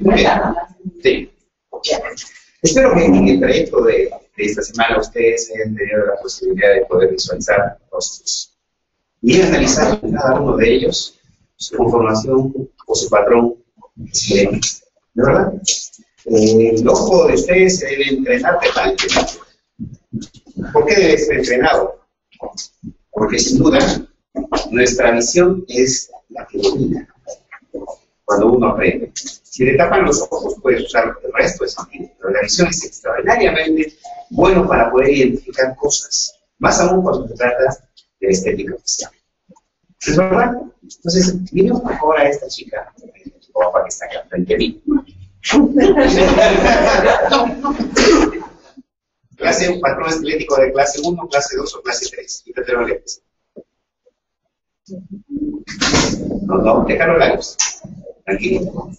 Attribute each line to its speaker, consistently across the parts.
Speaker 1: Muy bien. Sí. Espero que en el trayecto de esta semana ustedes hayan tenido la posibilidad de poder visualizar rostros y analizar en cada uno de ellos su conformación o su patrón. ¿De verdad? El ojo de ustedes se debe entrenar permanentemente. ¿Por qué debe ser entrenado? Porque sin duda nuestra visión es la que domina cuando uno aprende. Si le tapan los ojos, puedes usar el resto de sentido, pero la visión es extraordinariamente bueno para poder identificar cosas, más aún cuando se trata de estética facial. ¿Es verdad? Entonces, miren por favor a esta chica, tu papá que está acá frente a mí. Clase, un patrón esquelético de clase 1, clase 2 o clase 3. Y te lo lees. No, déjalo largos. Tranquilo.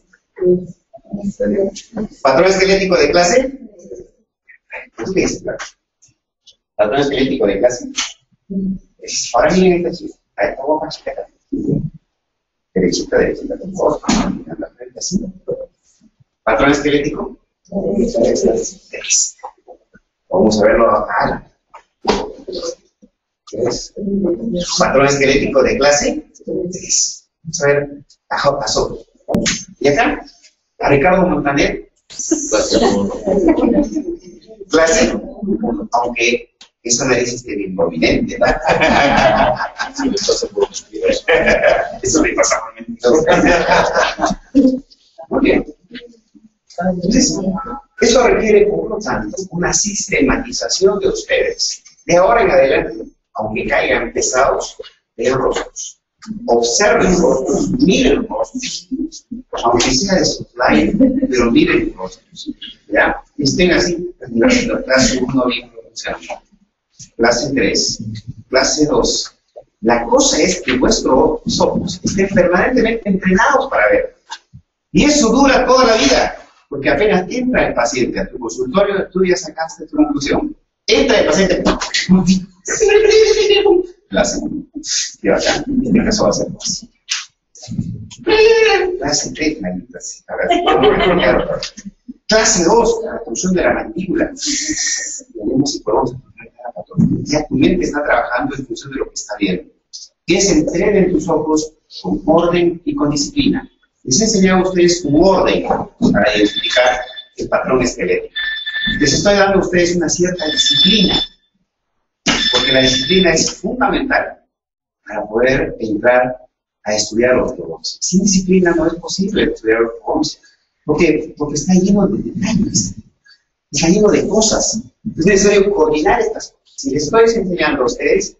Speaker 1: ¿Patrón esquelético de clase? ¿Qué es? ¿Patrón esquelético de clase? Ahora miren esta chica. Ahí está más chica. Derechita, derechita. La frente así. ¿Patrón esquelético? Vamos a verlo acá. ¿Qué es? ¿Patrón esquelético de clase? Vamos a ver. Pasó. ¿Y acá? A Ricardo Montaner. Clase. Aunque esa nariz esté bien prominente, ¿verdad? Eso me pasa por mí. Muy bien. Entonces, eso requiere, por lo tanto, una sistematización de ustedes. De ahora en adelante, aunque caigan pesados, vean rostros. Observen rostros, miren rostros. Aunque sea de slide, pero miren rostros. ¿Ya? Estén así, clase 1 bien pronunciado. Clase 3, clase 2. La cosa es que vuestros ojos estén permanentemente entrenados para ver. Y eso dura toda la vida. Porque apenas entra el paciente a tu consultorio, tú ya sacaste tu conclusión. Entra el paciente. Clase 1. Y acá, en este caso va a ser así. Clase 3, clase 2, la reconstrucción de la mandíbula. Veremos si podemos encontrar la patología. Ya tu mente está trabajando en función de lo que está viendo. Que se entrenen tus ojos con orden y con disciplina. Les he enseñado a ustedes un orden para identificar el patrón esquelético. Les estoy dando a ustedes una cierta disciplina, porque la disciplina es fundamental para poder entrar a estudiar ortodoncia. Sin disciplina no es posible estudiar ortodoncia, porque está lleno de detalles, está lleno de cosas. Es necesario coordinar estas cosas. Si les estoy enseñando a ustedes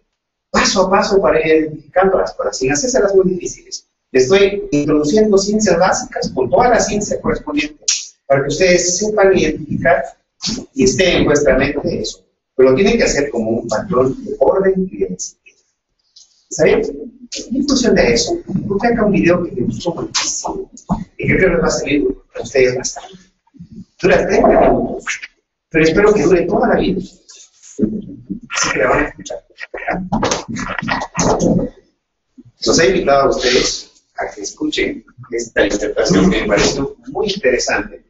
Speaker 1: paso a paso para ir identificando las cosas, sin hacérselas muy difíciles. Estoy introduciendo ciencias básicas con toda la ciencia correspondiente para que ustedes sepan identificar y esté en vuestra mente eso. Pero lo tienen que hacer como un patrón de orden y de disciplina. ¿Saben? En función de eso, busqué acá un video que me gustó muchísimo y que creo que les va a servir a ustedes bastante. Dura 30 minutos, pero espero que dure toda la vida. Así que la van a escuchar. Los he invitado a ustedes a que escuchen esta interpretación que me pareció muy interesante,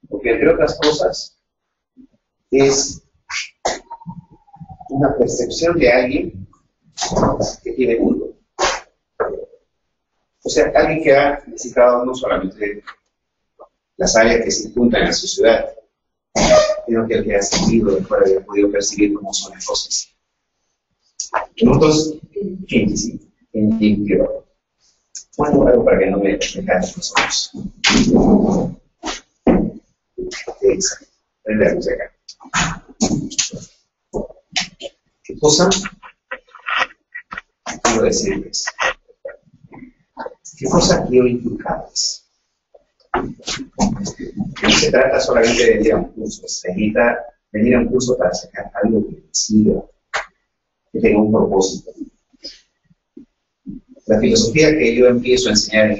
Speaker 1: porque entre otras cosas es una percepción de alguien que tiene mundo. O sea, alguien que ha visitado no solamente las áreas que circundan a su ciudad, sino que el que ha sentido de fuera y ha podido percibir cómo son las cosas. Nosotros, en limpio. Bueno, algo para que no me caen los ojos. Exacto. Veamos acá. ¿Qué cosa? Quiero decirles. ¿Qué cosa quiero inculcarles? No se trata solamente de venir a un curso, se necesita venir a un curso para sacar algo que sirva, que tenga un propósito. La filosofía que yo empiezo a enseñar en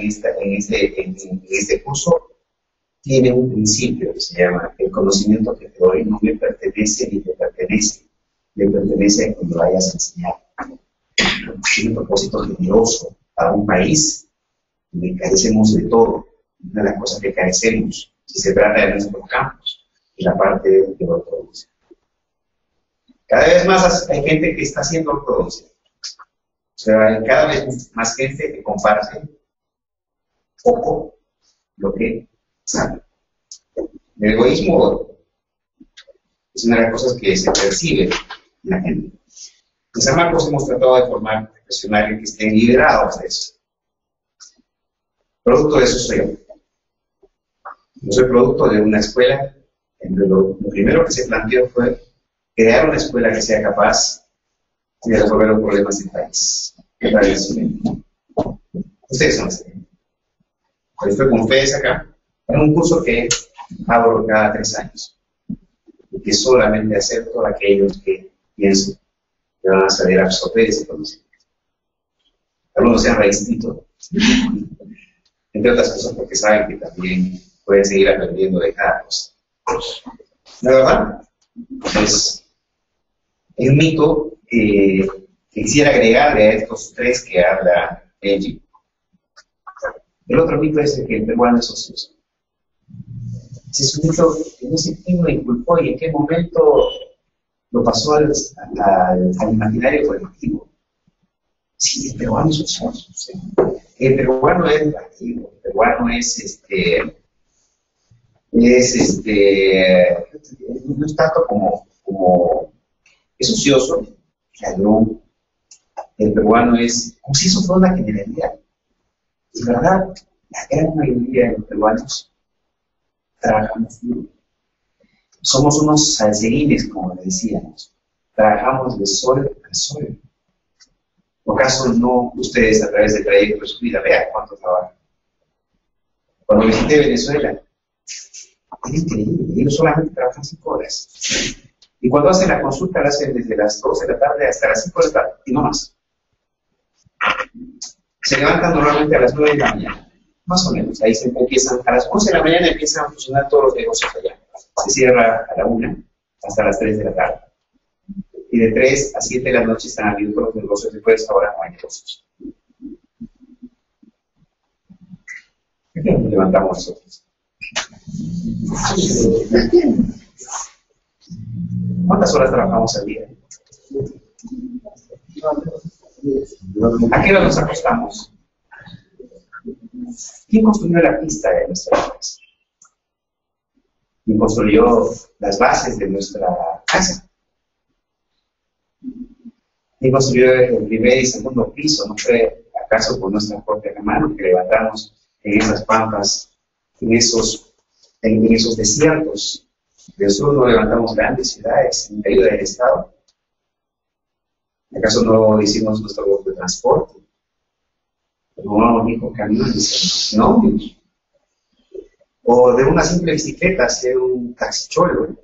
Speaker 1: este curso tiene un principio que se llama: el conocimiento que te doy no me pertenece ni te pertenece, le pertenece a quien lo vayas a enseñar. Tiene un propósito generoso para un país donde carecemos de todo, una de las cosas que carecemos si se trata de nuestros campos, y la parte de ortodoxia. Cada vez más hay gente que está haciendo ortodoxia. O sea, hay cada vez más gente que comparte poco lo que sabe. El egoísmo es una de las cosas que se percibe en la gente. En San Marcos hemos tratado de formar profesionales que estén liderados de eso. Producto de eso soy yo. Yo soy producto de una escuela. Lo primero que se planteó fue crear una escuela que sea capaz de resolver los problemas del país. Ustedes son así. Estoy con ustedes acá en un curso que abro cada 3 años y que solamente acepto a aquellos que pienso que van a saber absorber ese conocimiento. Algunos se han resistido, entre otras cosas porque saben que también pueden seguir aprendiendo de cada cosa. La verdad es un mito que quisiera agregarle a estos 3 que habla Benji. El otro mito es el que el peruano es ocioso. Ese es un mito que no sé quién lo inculpó y en qué momento lo pasó al imaginario colectivo. Sí, el peruano es ocioso. ¿Sí? El peruano es activo, el peruano no es tanto como es ocioso, o sea, no, el peruano es como si eso fuera una generalidad. Y verdad, la gran mayoría de los peruanos trabajamos duro. Somos unos salserines, como le decíamos. Trabajamos de sol a sol. ¿O acaso no ustedes a través del trayecto de su vida vean cuánto trabajan? Cuando visité Venezuela, es increíble, ellos solamente trabajan 5 horas. Y cuando hacen la consulta, la hacen desde las 2 de la tarde hasta las 5 de la tarde, y no más. Se levantan normalmente a las 9 de la mañana, más o menos. Ahí se empiezan, a las 11 de la mañana empiezan a funcionar todos los negocios allá. Se cierra a la 1 hasta las 3 de la tarde. Y de 3 a 7 de la noche están abiertos los negocios, después ahora no hay negocios. ¿Por qué nos levantamos nosotros? ¿Cuántas horas trabajamos al día? ¿A qué hora nos acostamos? ¿Quién construyó la pista de nuestra casa? ¿Quién construyó las bases de nuestra casa? ¿Quién construyó el primer y segundo piso? ¿No fue acaso por nuestra propia mano que levantamos en esas pampas, en esos desiertos? De sur no levantamos grandes ciudades sin ayuda del Estado. ¿Acaso no hicimos nuestro grupo de transporte? No dijo camiones, no. O de una simple bicicleta hacer un taxicholo.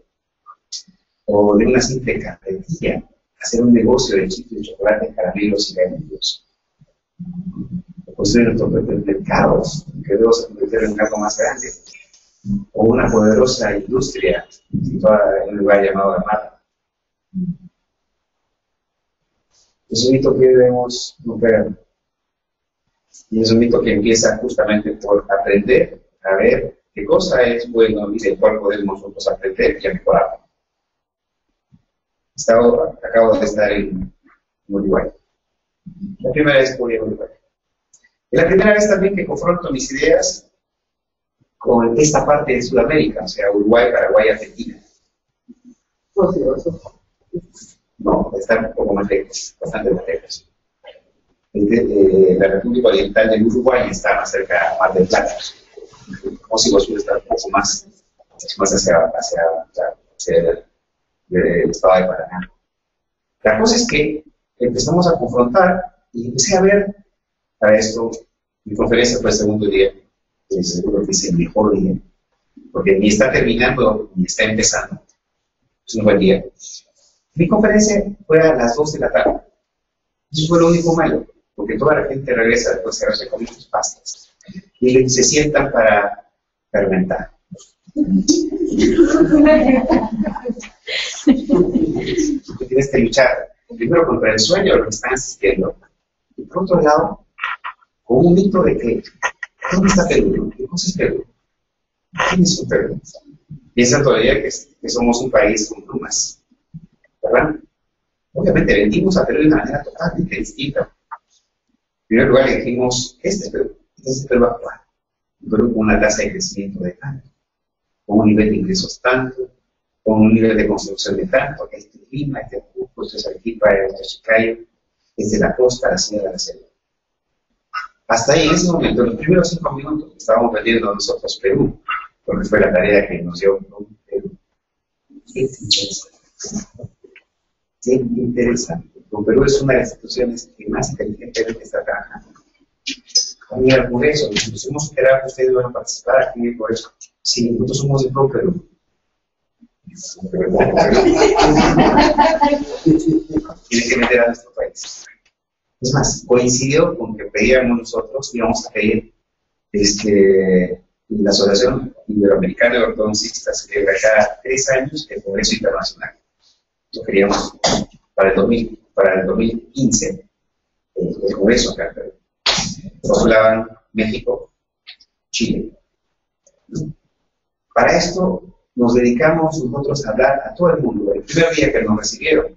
Speaker 1: O de una simple carretilla hacer un negocio de chicles, de chocolate, caramelos y galillos. O construir nuestros propios mercados, que luego se convirtió en un mercado más grande. O una poderosa industria situada en un lugar llamado Armada. Es un mito que debemos romper. Y es un mito que empieza justamente por aprender a ver qué cosa es bueno y de cuál podemos nosotros aprender y a mejorar. Acabo de estar en Uruguay. La primera vez que voy a Uruguay. Y la primera vez también que confronto mis ideas con esta parte de Sudamérica, o sea, Uruguay, Paraguay, Argentina. No, está un poco más lejos, bastante más lejos. La República Oriental del Uruguay está más cerca de Mar del Plata. Móxico Sur está un poco más hacia el estado de Paraná. La cosa es que empezamos a confrontar y empecé a ver para esto. Mi conferencia fue el segundo día, seguro que es el mejor día, porque ni está terminando ni está empezando. Es un buen día. Mi conferencia fue a las 2 de la tarde. Eso fue lo único malo, porque toda la gente regresa después de haberse comido sus pastas y se sientan para fermentar. Tienes que luchar primero contra el sueño de lo que están asistiendo y por otro lado con un mito de que ¿Dónde está Perú? ¿Qué cosa es Perú? ¿Quién es un Perú? Piensan todavía que somos un país con plumas, ¿verdad? Obviamente vendimos a Perú de una manera totalmente distinta. En primer lugar le dijimos, este es el Perú actual. Un Perú con una tasa de crecimiento de tanto, con un nivel de ingresos tanto, con un nivel de construcción de tanto, este clima, este Cusco, este es Arequipa, este es Chiclayo, desde la costa a la sierra de la selva. Hasta ahí, en ese momento, en los primeros 5 minutos, estábamos vendiendo nosotros Perú, porque fue la tarea que nos dio Perú. Qué interesante. Qué interesante. Perú es una de las instituciones que más inteligentemente está trabajando. Mira, por eso, nos hemos esperado que ustedes van a participar aquí, por eso. Si nosotros somos de Perú. Tiene que meter a nuestro país. Es más, coincidió con que pedíamos nosotros, íbamos a pedir la Asociación Iberoamericana de Ortodoncistas celebra cada 3 años el Congreso Internacional. Lo queríamos para el 2015, el Congreso acá. Postulaban México, Chile. Para esto nos dedicamos nosotros a hablar a todo el mundo. El primer día que nos recibieron,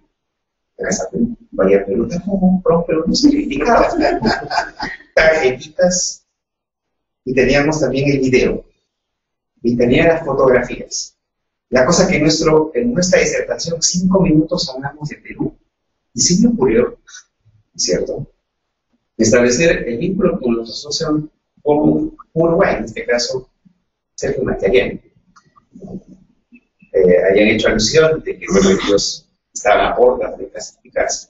Speaker 1: Bahía Perú, pero no se criticaba. Tarjetitas, y teníamos también el video, y tenía las fotografías. La cosa que en nuestra disertación, 5 minutos hablamos de Perú, y sí me ocurrió, ¿cierto?, establecer el vínculo con los asociación con Uruguay, en este caso, Sergio Matariani. Hayan hecho alusión de que ellos estaban a puertas de clasificarse.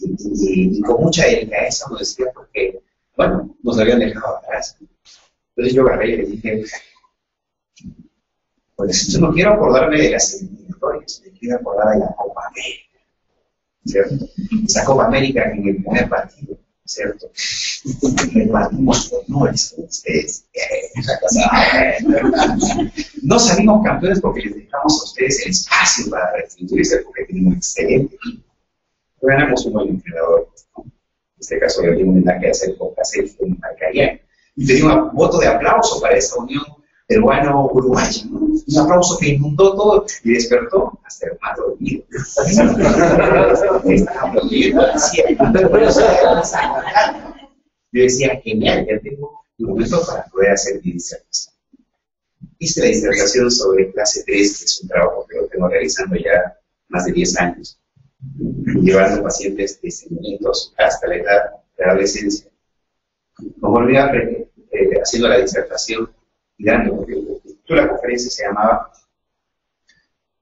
Speaker 1: Y con mucha delicadeza nos decía porque, bueno, nos habían dejado atrás. Entonces yo agarré y le dije, pues yo no quiero acordarme de las eliminatorias, me quiero acordar de la Copa América, ¿cierto? Esa Copa América en el primer partido, ¿cierto? Repartimos honores con ustedes. No salimos campeones porque les dejamos a ustedes el espacio para restituirse porque tenemos un excelente equipo. Ganamos un buen entrenador, ¿no? En este caso yo tengo una que hacer con Casel, fue un Alcañán. Y tenía un voto de aplauso para esta unión peruano-uruguaya, ¿no? Un aplauso que inundó todo y despertó hasta el más dormido. Yo decía, genial, ya tengo un momento para poder hacer mi disertación. Hice la disertación sobre clase 3, que es un trabajo que lo tengo realizando ya más de 10 años, llevando pacientes de seguimientos hasta la edad de la adolescencia. Como volví haciendo la disertación y dando, porque la conferencia se llamaba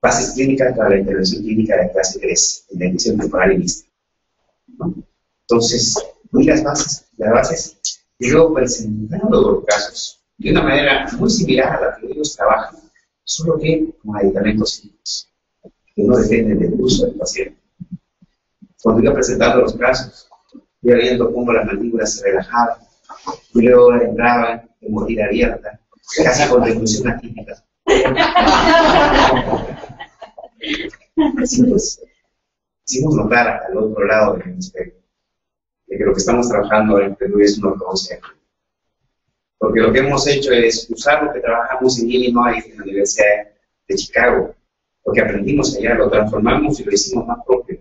Speaker 1: Bases clínicas para la intervención clínica de clase 3, en la edición temporal y mixta, ¿no? Entonces, vi las bases, y luego presentando los casos de una manera muy similar a la que ellos trabajan, solo que con medicamentos simples, que no dependen del uso del paciente. Cuando iba presentando los casos, iba viendo cómo las mandíbulas se relajaban, y luego entraban en mordida abierta, casi con reclusión atípica. Así pues, hicimos notar al otro lado del hemisferio de que lo que estamos trabajando ahora en Perú es una ortodoncia. Porque lo que hemos hecho es usar lo que trabajamos en Illinois, en la Universidad de Chicago. Lo que aprendimos allá, lo transformamos y lo hicimos más propio.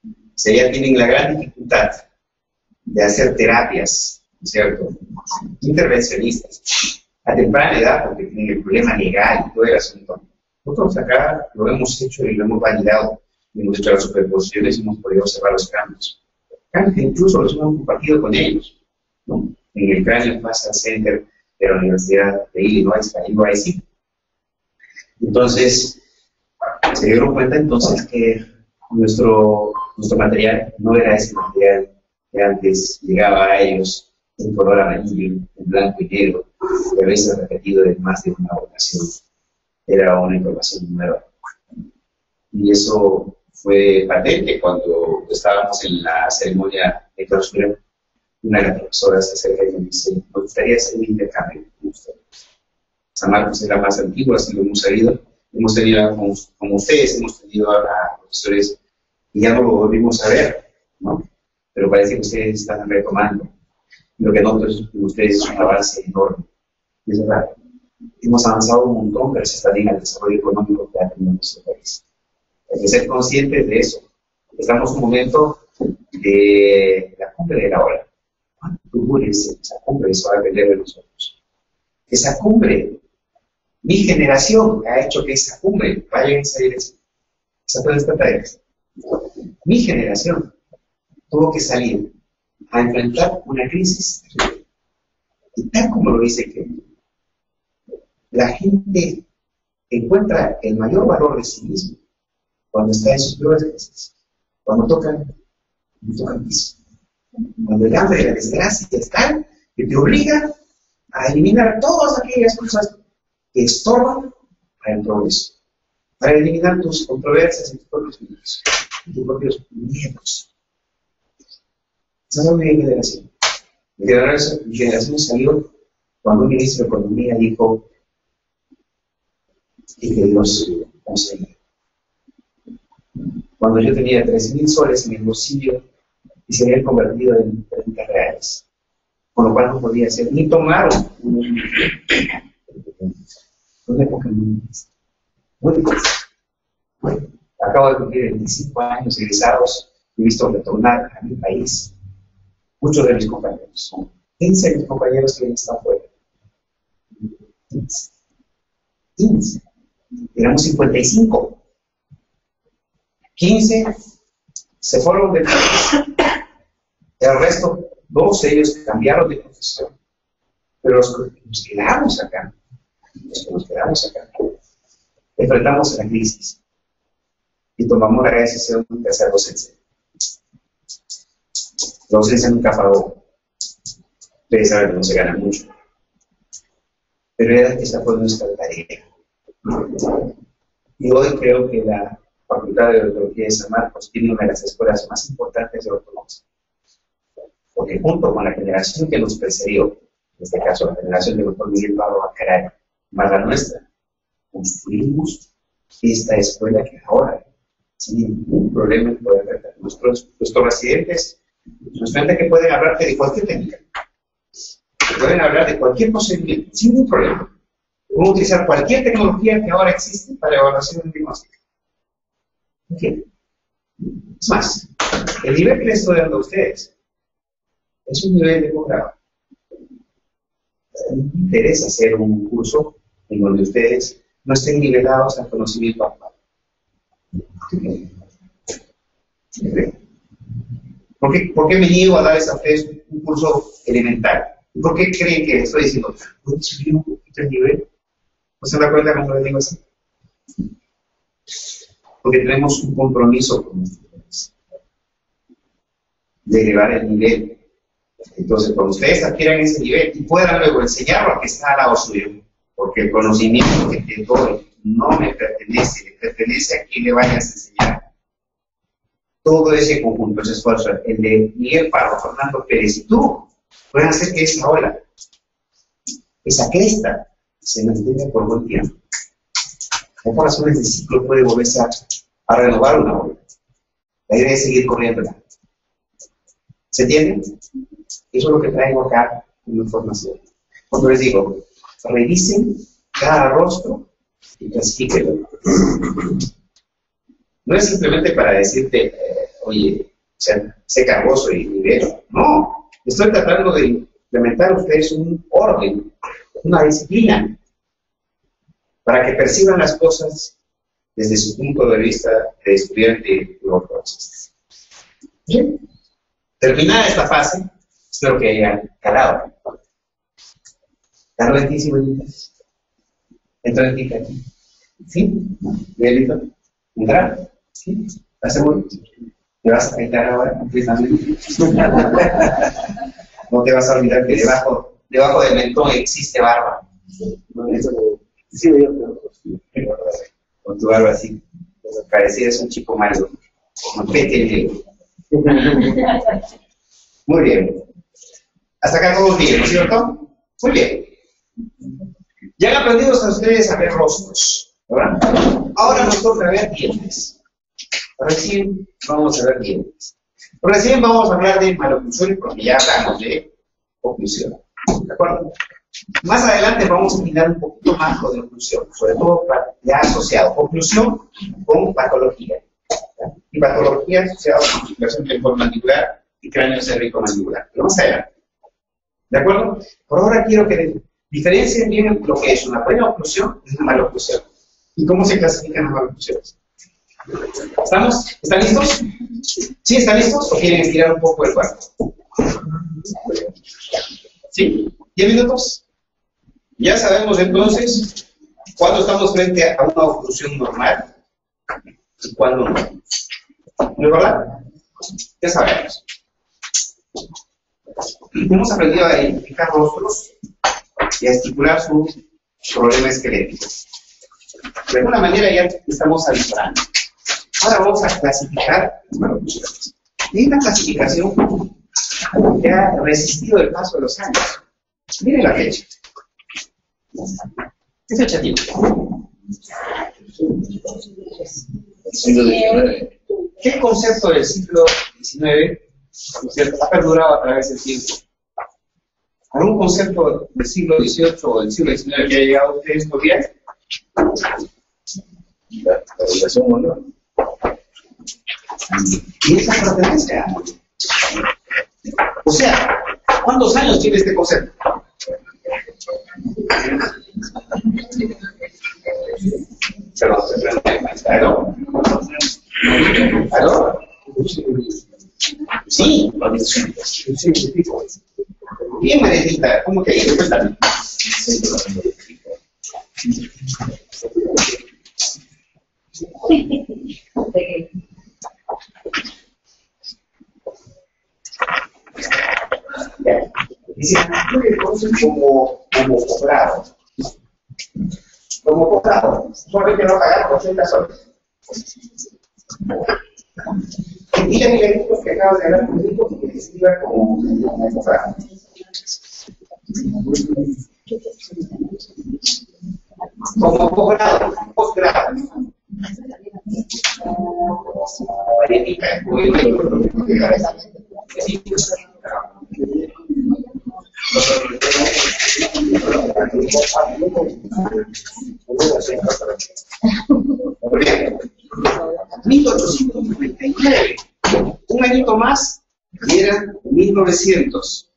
Speaker 1: O sea, ya tienen la gran dificultad de hacer terapias, ¿cierto?, intervencionistas, a temprana edad, porque tienen el problema legal y todo el asunto. Nosotros acá lo hemos hecho y lo hemos validado, hemos hecho las superposiciones y hemos podido observar los cambios. Cambios que incluso los hemos compartido con ellos, ¿no? En el Cranial Facial Center de la Universidad de Illinois, ahí lo hay. Entonces, se dieron cuenta entonces que nuestro material no era ese material que antes llegaba a ellos en color amarillo, en blanco y negro, que a veces repetido en más de una ocasión. Era una información nueva. Y eso fue patente cuando estábamos en la ceremonia de clausura. Una de las profesoras se acerca y me dice, me gustaría hacer un intercambio con ustedes. San Marcos es la más antigua, así lo hemos sabido. Hemos tenido, como ustedes, hemos tenido a profesores y ya no lo volvimos a ver, ¿no? Pero parece que ustedes están retomando. Lo que noto en ustedes es un avance enorme. Y es verdad. Hemos avanzado un montón gracias también al desarrollo económico que ha tenido nuestro país. Hay que ser conscientes de eso. Estamos en un momento de la cumbre de la ola. ¿Cuánto dure esa cumbre? Eso va a depender de nosotros. Esa cumbre, mi generación ha hecho que esa cumbre vaya en esa dirección. Esa fue nuestra tarea. Mi generación tuvo que salir a enfrentar una crisis terrible. Y tal como lo dice que la gente encuentra el mayor valor de sí mismo cuando está en sus peores crisis, cuando tocan piso, cuando el hambre y la desgracia es tal que te obliga a eliminar todas aquellas cosas que estorban para el progreso, para eliminar tus controversias y tus propios miedos, tus propios miedos. Esa es mi generación. Mi generación salió cuando un ministro de Economía dijo y que Dios conseguía. Cuando yo tenía 3.000 soles en el bolsillo y se habían convertido en 30 reales, con lo cual no podía hacer ni tomar una época muy difícil. Bueno, acabo de cumplir 25 años egresados y he visto retornar a mi país muchos de mis compañeros. Son 15 de mis compañeros que están fuera. 15. Éramos 55. 15 se fueron del país. El resto, 2 de ellos cambiaron de profesión. Pero los que nos quedamos acá, enfrentamos a la crisis y tomamos la decisión de hacer docencia. La docencia nunca pagó. Ustedes saben que no se gana mucho. Pero esa fue nuestra tarea. Y hoy creo que la Facultad de Odontología de San Marcos tiene una de las escuelas más importantes de odontología. Porque junto con la generación que nos precedió, en este caso la generación del doctor Miguel Pablo Bacaray, más la nuestra, construimos esta escuela que ahora, sin ningún problema, en poder tratar. Nuestros residentes, que pueden hablarte de cualquier técnica, que pueden hablar de cualquier procedimiento, sin ningún problema. Pueden utilizar cualquier tecnología que ahora existe para evaluación diagnóstica. ¿Okay? Es más, el nivel que les estoy dando a ustedes es un nivel de posgrado. Me interesa hacer un curso en donde ustedes no estén nivelados al conocimiento actual. ¿Por qué me niego a darles a ustedes un curso elemental? ¿Por qué creen que estoy diciendo, voy a subir un poquito el nivel? ¿No se da cuenta cómo les digo así? Porque tenemos un compromiso con ustedes de elevar el nivel. Entonces, cuando ustedes adquieran ese nivel y puedan luego enseñarlo a que está al lado suyo, porque el conocimiento que te doy no me pertenece, le pertenece a quien le vayas a enseñar. Todo ese conjunto, ese esfuerzo, el de Miguel Pardo, Fernando Pérez y tú, pueden hacer que esa ola, esa cresta, se mantenga por buen tiempo. Por razones de ciclo puede volverse a renovar una ola. La idea es seguir corriendo. ¿Se entiende? Eso es lo que traigo acá en la información. Cuando les digo, revisen cada rostro y clasifíquenlo. No es simplemente para decirte, oye, sé cargoso y nivel. No, estoy tratando de implementar a ustedes un orden, una disciplina, para que perciban las cosas desde su punto de vista de estudiante de ortodoxista. Bien. Terminada esta fase, espero que hayan calado. ¿Caló en ti, Simonitas? ¿Entró en ti aquí? ¿Sí? ¿Bien listo? ¿Entrar? ¿Sí? ¿Estás seguro? ¿Te vas a afeitar ahora completamente? No te vas a olvidar que debajo del mentón existe barba. Sí, con tu barba así. Parecías un chico malo. Un pequeño. Muy bien. Hasta acá todo bien, ¿no es cierto? Muy bien. Ya han aprendido a ustedes a ver rostros, ¿verdad? Ahora nos toca ver dientes. Recién vamos a ver dientes. Recién vamos a hablar de maloclusiones porque ya hablamos de oclusión. ¿De acuerdo? Más adelante vamos a mirar un poquito más lo de oclusión, sobre todo ya asociado oclusión con patología. Y patología asociada con circulación temporomandibular y cráneo cervicomandibular. Pero más adelante. ¿De acuerdo? Por ahora quiero que diferencien bien lo que es una buena oclusión y una mala oclusión. ¿Y cómo se clasifican las malas oclusiones? ¿Estamos? ¿Están listos? ¿Sí están listos o quieren estirar un poco el cuerpo? ¿Sí? ¿10 minutos? Ya sabemos entonces cuándo estamos frente a una oclusión normal y cuándo no. ¿No es verdad? Ya sabemos. Hemos aprendido a identificar rostros y a estipular su problema esquelético. De alguna manera ya estamos avisorando. Ahora vamos a clasificar las maloclusiones. Y esta clasificación que ha resistido el paso de los años. Miren la fecha. ¿Qué fecha tiene? Siglo XIX. ¿Qué concepto del siglo XIX, ¿no es cierto?, ha perdurado a través del tiempo? ¿Algún concepto del siglo XVIII o del siglo XIX que haya llegado a ustedes todavía? La educación o no. Y esa pertenencia. O sea, ¿cuántos años tiene este concepto? Perdón, se prende. ¿Aló? ¿Aló? Sí. Bien, Maritita, ¿cómo que hay? Cuéntame. Dice, como posgrado. Como posgrado, solamente no pagar 80 soles. Dile a mi leguito que acabo de hablar conmigo que me escriba como posgrado. Como posgrado. Marianita, muy bien. 1899. Un añito más y era 1900.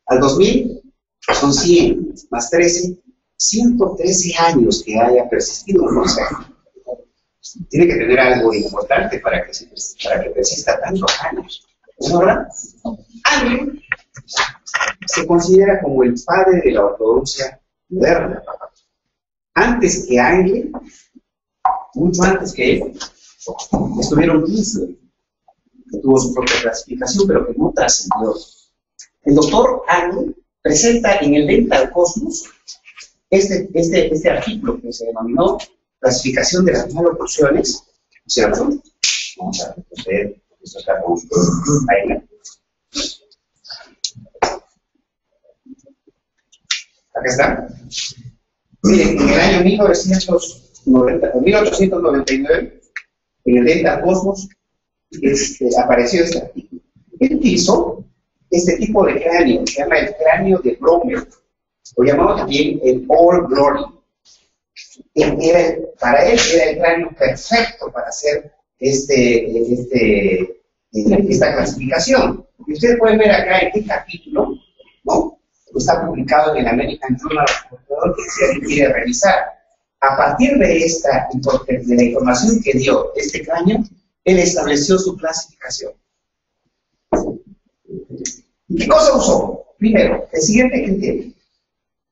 Speaker 1: Al 2000 son 100 más 13, 113 años que haya persistido un consejo. Tiene que tener algo importante para que persista tantos años. ¿No, verdad? Angle se considera como el padre de la ortodoncia moderna. Antes que Angle, mucho antes que él, estuvieron Ginsler, que tuvo su propia clasificación, pero que no trascendió. El doctor Angle presenta en el Dental Cosmos este artículo que se denominó clasificación de las maloclusiones, ¿cierto? Vamos a ver, esto está con ahí. Acá está. Miren, en el año 1899, en el Dental Cosmos, apareció este artículo. Él utilizó este tipo de cráneo, que se llama el cráneo de Bromley, o llamado también el All Glory. Para él era el cráneo perfecto para hacer esta clasificación. Y ustedes pueden ver acá en este capítulo, ¿no? Está publicado en el American Journal of Orthodontia, si alguien quiere revisar. A partir de la información que dio este cráneo, él estableció su clasificación. ¿Y qué cosa usó? Primero, el siguiente criterio.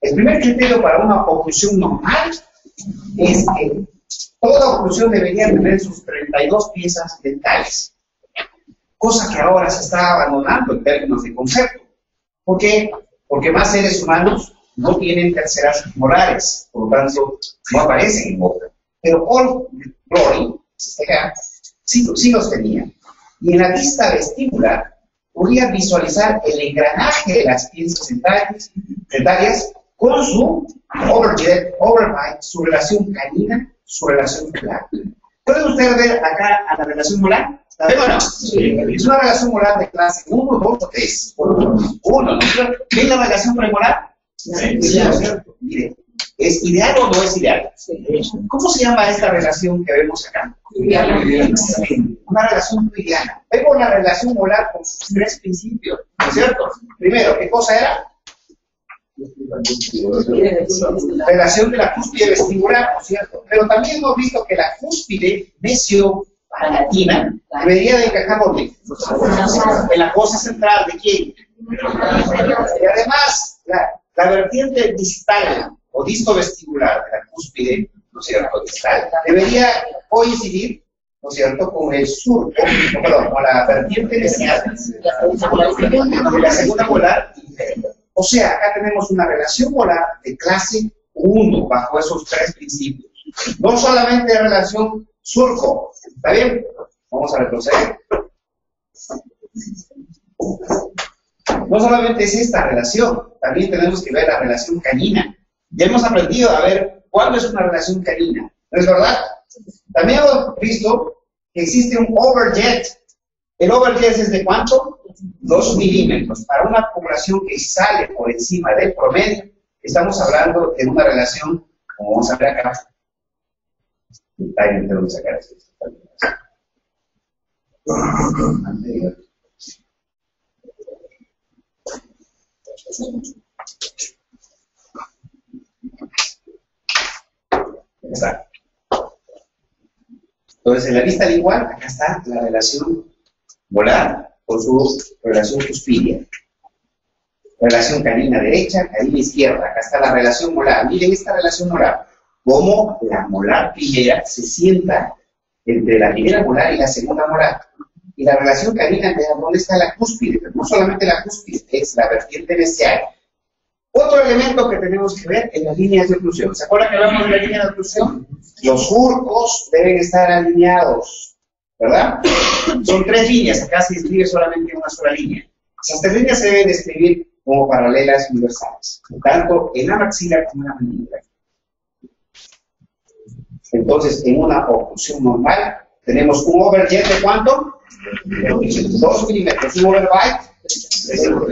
Speaker 1: El primer criterio para una oclusión normal es que toda oclusión debería tener sus 32 piezas dentales, cosa que ahora se está abandonando en términos de concepto. ¿Por qué? Porque más seres humanos no tienen terceras molares, por lo tanto no aparecen en boca. Pero All Glory sí los tenía. Y en la vista vestibular podía visualizar el engranaje de las piezas dentarias con su overbite, su relación canina, su relación molar. ¿Pueden ustedes ver acá a la relación molar? ¿Está bien o no? Sí. Es una relación molar de clase 1, 2 o 3. 1, ¿no? ¿Qué es la relación premolar? Sí. Mire, ¿es ideal o no es ideal? ¿Cómo se llama esta relación que vemos acá? Una relación euclidiana. Vemos la relación molar con sus 3 principios, ¿no es cierto? Primero, ¿qué cosa era? Relación de la cúspide vestibular, ¿no es cierto? Pero también hemos visto que la cúspide mesiopalatina debería de encajar ¿dónde? En la fosa central, ¿de quién? Y además, la vertiente distal o distovestibular de la cúspide, ¿no es cierto? Distal, debería coincidir, ¿no es cierto?, con el surco, perdón, con la vertiente mesial de la segunda molar inferior. O sea, acá tenemos una relación molar de clase 1 bajo esos 3 principios. No solamente relación surco, ¿está bien? Vamos a retroceder. No solamente es esta relación, también tenemos que ver la relación canina. Ya hemos aprendido a ver cuándo es una relación canina, ¿no es verdad? También hemos visto que existe un overjet. ¿El overjet es de cuánto? 2 milímetros. Para una población que sale por encima del promedio, estamos hablando de una relación, como vamos a ver acá. Ahí tengo que sacar esto. Anterior. Está. Entonces, en la vista lingüal, acá está la relación molar con su relación cuspidia. Relación canina derecha, canina izquierda. Acá está la relación molar. Miren esta relación molar. Cómo la molar primera se sienta entre la primera molar y la segunda molar. Y la relación canina, ¿dónde está la cúspide? Pero no solamente la cúspide, es la vertiente mesial. Otro elemento que tenemos que ver es las líneas de oclusión. ¿Se acuerdan que hablamos de la línea de oclusión? Los surcos deben estar alineados, ¿verdad? Son 3 líneas, acá se escribe solamente una sola línea. Esas 3 líneas se deben escribir como paralelas universales, tanto en la maxila como en la mandíbula. Entonces, en una oclusión normal, tenemos un overjet de ¿cuánto? 2 milímetros. Un overbite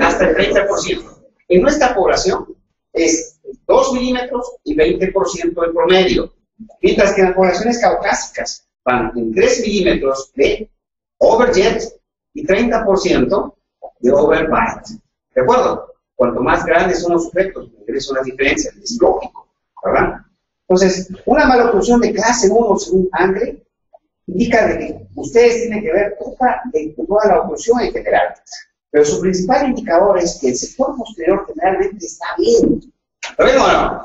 Speaker 1: hasta el 30%. En nuestra población es 2 milímetros y 20% en promedio. Mientras que en las poblaciones caucásicas van en 3 milímetros de overjet y 30% de overbite. ¿De acuerdo? Cuanto más grandes son los sujetos, mayores son las diferencias. Es lógico, ¿verdad? Entonces, una maloclusión de clase 1 según Andre indica de que ustedes tienen que ver toda la oclusión en general. Pero su principal indicador es que el sector posterior generalmente está bien. ¿Lo ven o no?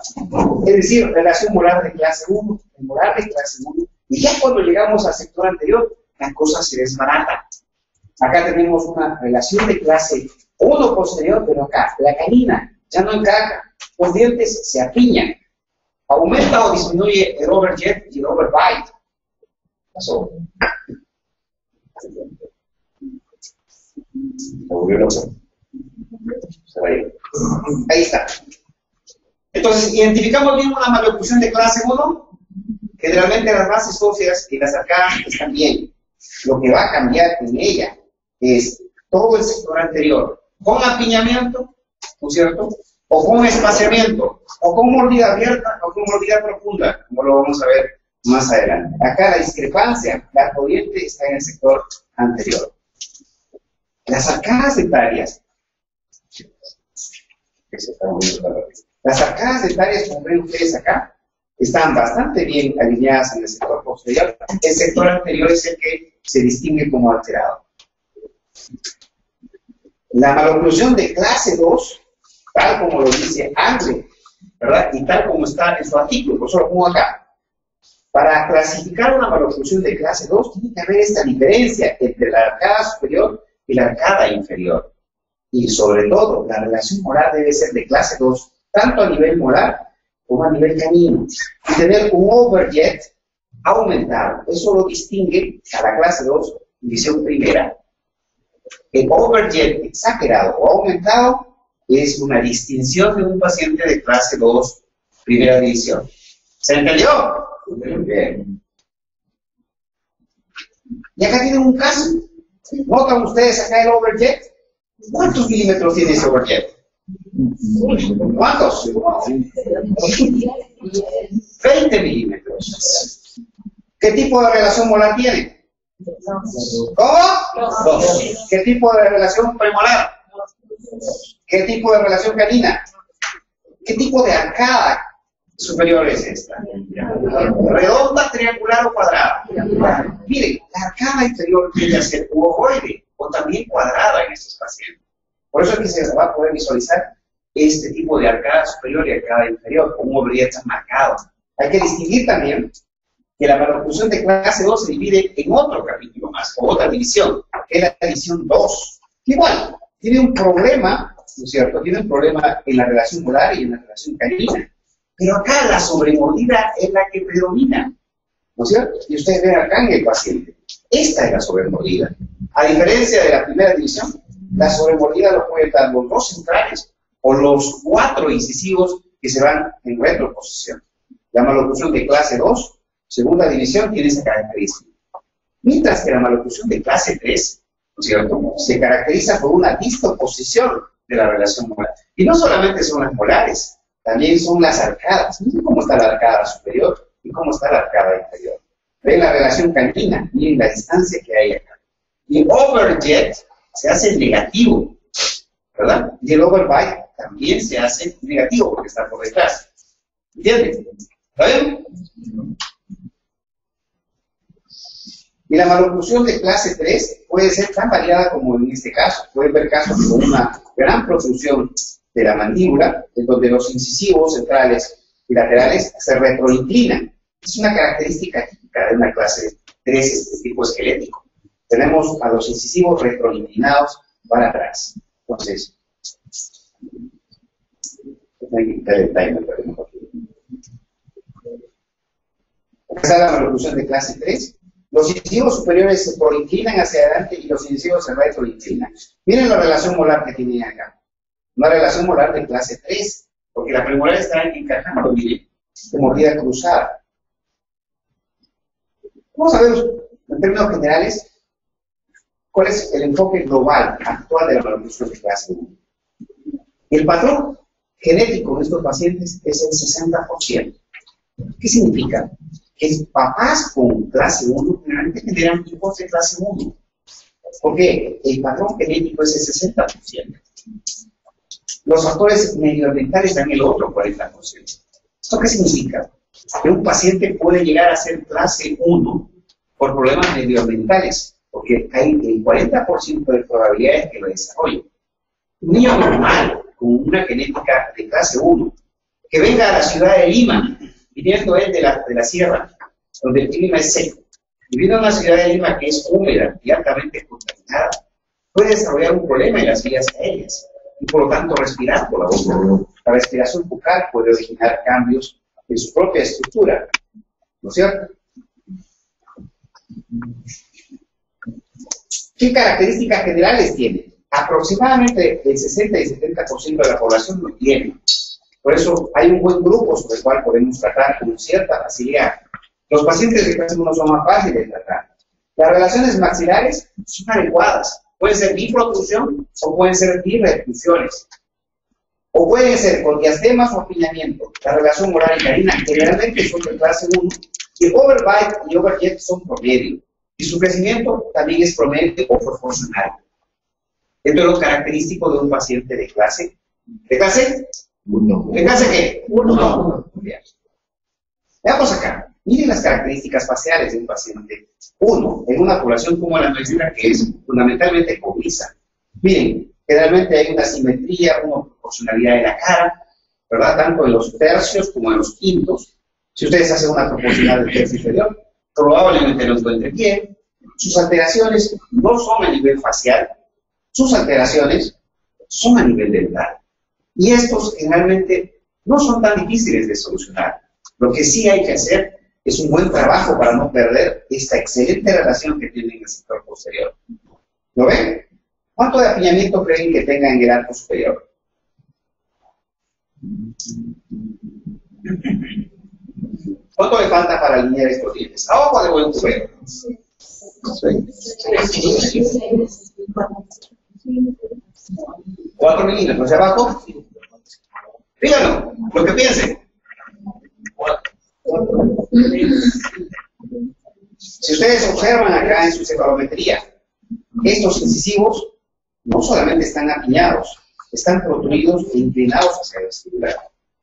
Speaker 1: Es decir, relación molar de clase 1, molar de clase 1. Y ya cuando llegamos al sector anterior, la cosa se desbarata. Acá tenemos una relación de clase 1 posterior, pero acá, la canina ya no encaja. Los dientes se apiñan. Aumenta o disminuye el overjet y el overbite. Pasó. Ahí está. Entonces, identificamos bien una maloclusión de clase 1. Generalmente las bases óseas y las arcadas están bien. Lo que va a cambiar en ella es todo el sector anterior, con apiñamiento, ¿no es cierto? O con espaciamiento, o con mordida abierta, o con mordida profunda, como lo vamos a ver más adelante. Acá la discrepancia, la corriente está en el sector anterior. Las arcadas dentarias, las arcadas dentarias, como ven ustedes acá, están bastante bien alineadas en el sector posterior. El sector anterior es el que se distingue como alterado. La maloclusión de clase 2, tal como lo dice Andre, ¿verdad? Y tal como está en su artículo, por eso lo pongo acá. Para clasificar una maloclusión de clase 2, tiene que haber esta diferencia entre la arcada superior y la arcada inferior. Y sobre todo, la relación molar debe ser de clase 2, tanto a nivel molar como a nivel canino. Y tener un overjet aumentado. Eso lo distingue a la clase 2 en visión primera. El overjet exagerado o aumentado es una distinción de un paciente de clase 2, primera división. ¿Se entendió? Bien. Y acá tienen un caso. ¿Notan ustedes acá el overjet? ¿Cuántos milímetros tiene ese overjet? ¿Cuántos? 20 milímetros. ¿Qué tipo de relación molar tiene? ¿Cómo? 2. ¿Qué tipo de relación premolar? ¿Qué tipo de relación canina? ¿Qué tipo de arcada superior es esta? ¿Redonda, triangular o cuadrada? Miren, la arcada inferior tiende a ser ovoide o también cuadrada en estos pacientes. Por eso es que se va a poder visualizar este tipo de arcada superior y arcada inferior con un overjet marcado. Hay que distinguir también que la maloclusión de clase 2 se divide en otro capítulo más, o otra división, que es la división 2. Igual, tiene un problema, ¿no es cierto? Tiene un problema en la relación molar y en la relación canina. Pero acá la sobremordida es la que predomina, ¿no es cierto? Y ustedes ven acá en el paciente. Esta es la sobremordida. A diferencia de la primera división, la sobremordida lo pueden dar los 2 centrales o los 4 incisivos que se van en retroposición. La maloclusión de clase 2, segunda división, tiene esa característica. Mientras que la maloclusión de clase 3, ¿no es cierto?, se caracteriza por una disproposición de la relación molar. Y no solamente son las molares, también son las arcadas. Miren cómo está la arcada superior y cómo está la arcada inferior. Ven la relación canina, miren la distancia que hay acá. Y el overjet se hace negativo, ¿verdad? Y el overbite también se hace negativo porque está por detrás. ¿Entienden? ¿Está bien? Y la maloclusión de clase 3 puede ser tan variada como en este caso. Pueden ver casos con una gran protrusión de la mandíbula, en donde los incisivos centrales y laterales se retroinclinan. Es una característica típica de una clase 3 de tipo esquelético. Tenemos a los incisivos retroinclinados para atrás. Entonces, hay que quitar el timer, pero mejor. Esta es la maloclusión de clase 3. Los incisivos superiores se proinclinan hacia adelante y los incisivos se retroinclinan. Miren la relación molar que tienen acá. Una relación molar de clase 3, porque la premolar está encajando, miren, de mordida cruzada. Vamos a ver, en términos generales, cuál es el enfoque global actual de la maloclusión de clase 1. El patrón genético de estos pacientes es el 60%. ¿Qué significa? Que papás con clase 1 generalmente tendrán hijos de clase 1. Porque el patrón genético es el 60%. Los factores medioambientales dan el otro 40%. ¿Esto qué significa? Que un paciente puede llegar a ser clase 1 por problemas medioambientales, porque hay el 40% de probabilidades que lo desarrolle. Un niño normal, con una genética de clase 1, que venga a la ciudad de Lima, viniendo él de la sierra, donde el clima es seco, y viene a una ciudad de Lima que es húmeda y altamente contaminada, puede desarrollar un problema en las vías aéreas, y por lo tanto respirar por la boca. La respiración bucal puede originar cambios en su propia estructura, ¿no es cierto? ¿Qué características generales tiene? Aproximadamente el 60 y 70% de la población lo tiene. Por eso hay un buen grupo sobre el cual podemos tratar con cierta facilidad. Los pacientes de clase 1 son más fáciles de tratar. Las relaciones maxilares son adecuadas. Pueden ser biprotrusión o pueden ser birreclusiones. O pueden ser con diastemas o apiñamiento. La relación molar y canina generalmente son de clase 1 y el overbite y overjet son promedio. Y su crecimiento también es promedio o proporcional. Esto es lo característico de un paciente de clase. ¿De clase? 1. ¿De clase qué? 1. Veamos acá. Miren las características faciales de un paciente 1 en una población como la nuestra, que es fundamentalmente cobriza. Miren, generalmente hay una simetría, una proporcionalidad de la cara, ¿verdad? Tanto en los tercios como en los quintos. Si ustedes hacen una proporcional del tercio inferior, probablemente lo encuentren bien. Sus alteraciones no son a nivel facial, sus alteraciones son a nivel dental. Y estos generalmente no son tan difíciles de solucionar. Lo que sí hay que hacer es un buen trabajo para no perder esta excelente relación que tienen en el sector posterior. ¿Lo ven? ¿Cuánto de apiñamiento creen que tenga en el arco superior? ¿Cuánto le falta para alinear estos dientes? ¿A ojo de buen cubero? 4 milímetros hacia abajo. Díganlo, lo que piensen. Si ustedes observan acá en su cefalometría, estos incisivos no solamente están apiñados, están protruidos e inclinados hacia el vestibular.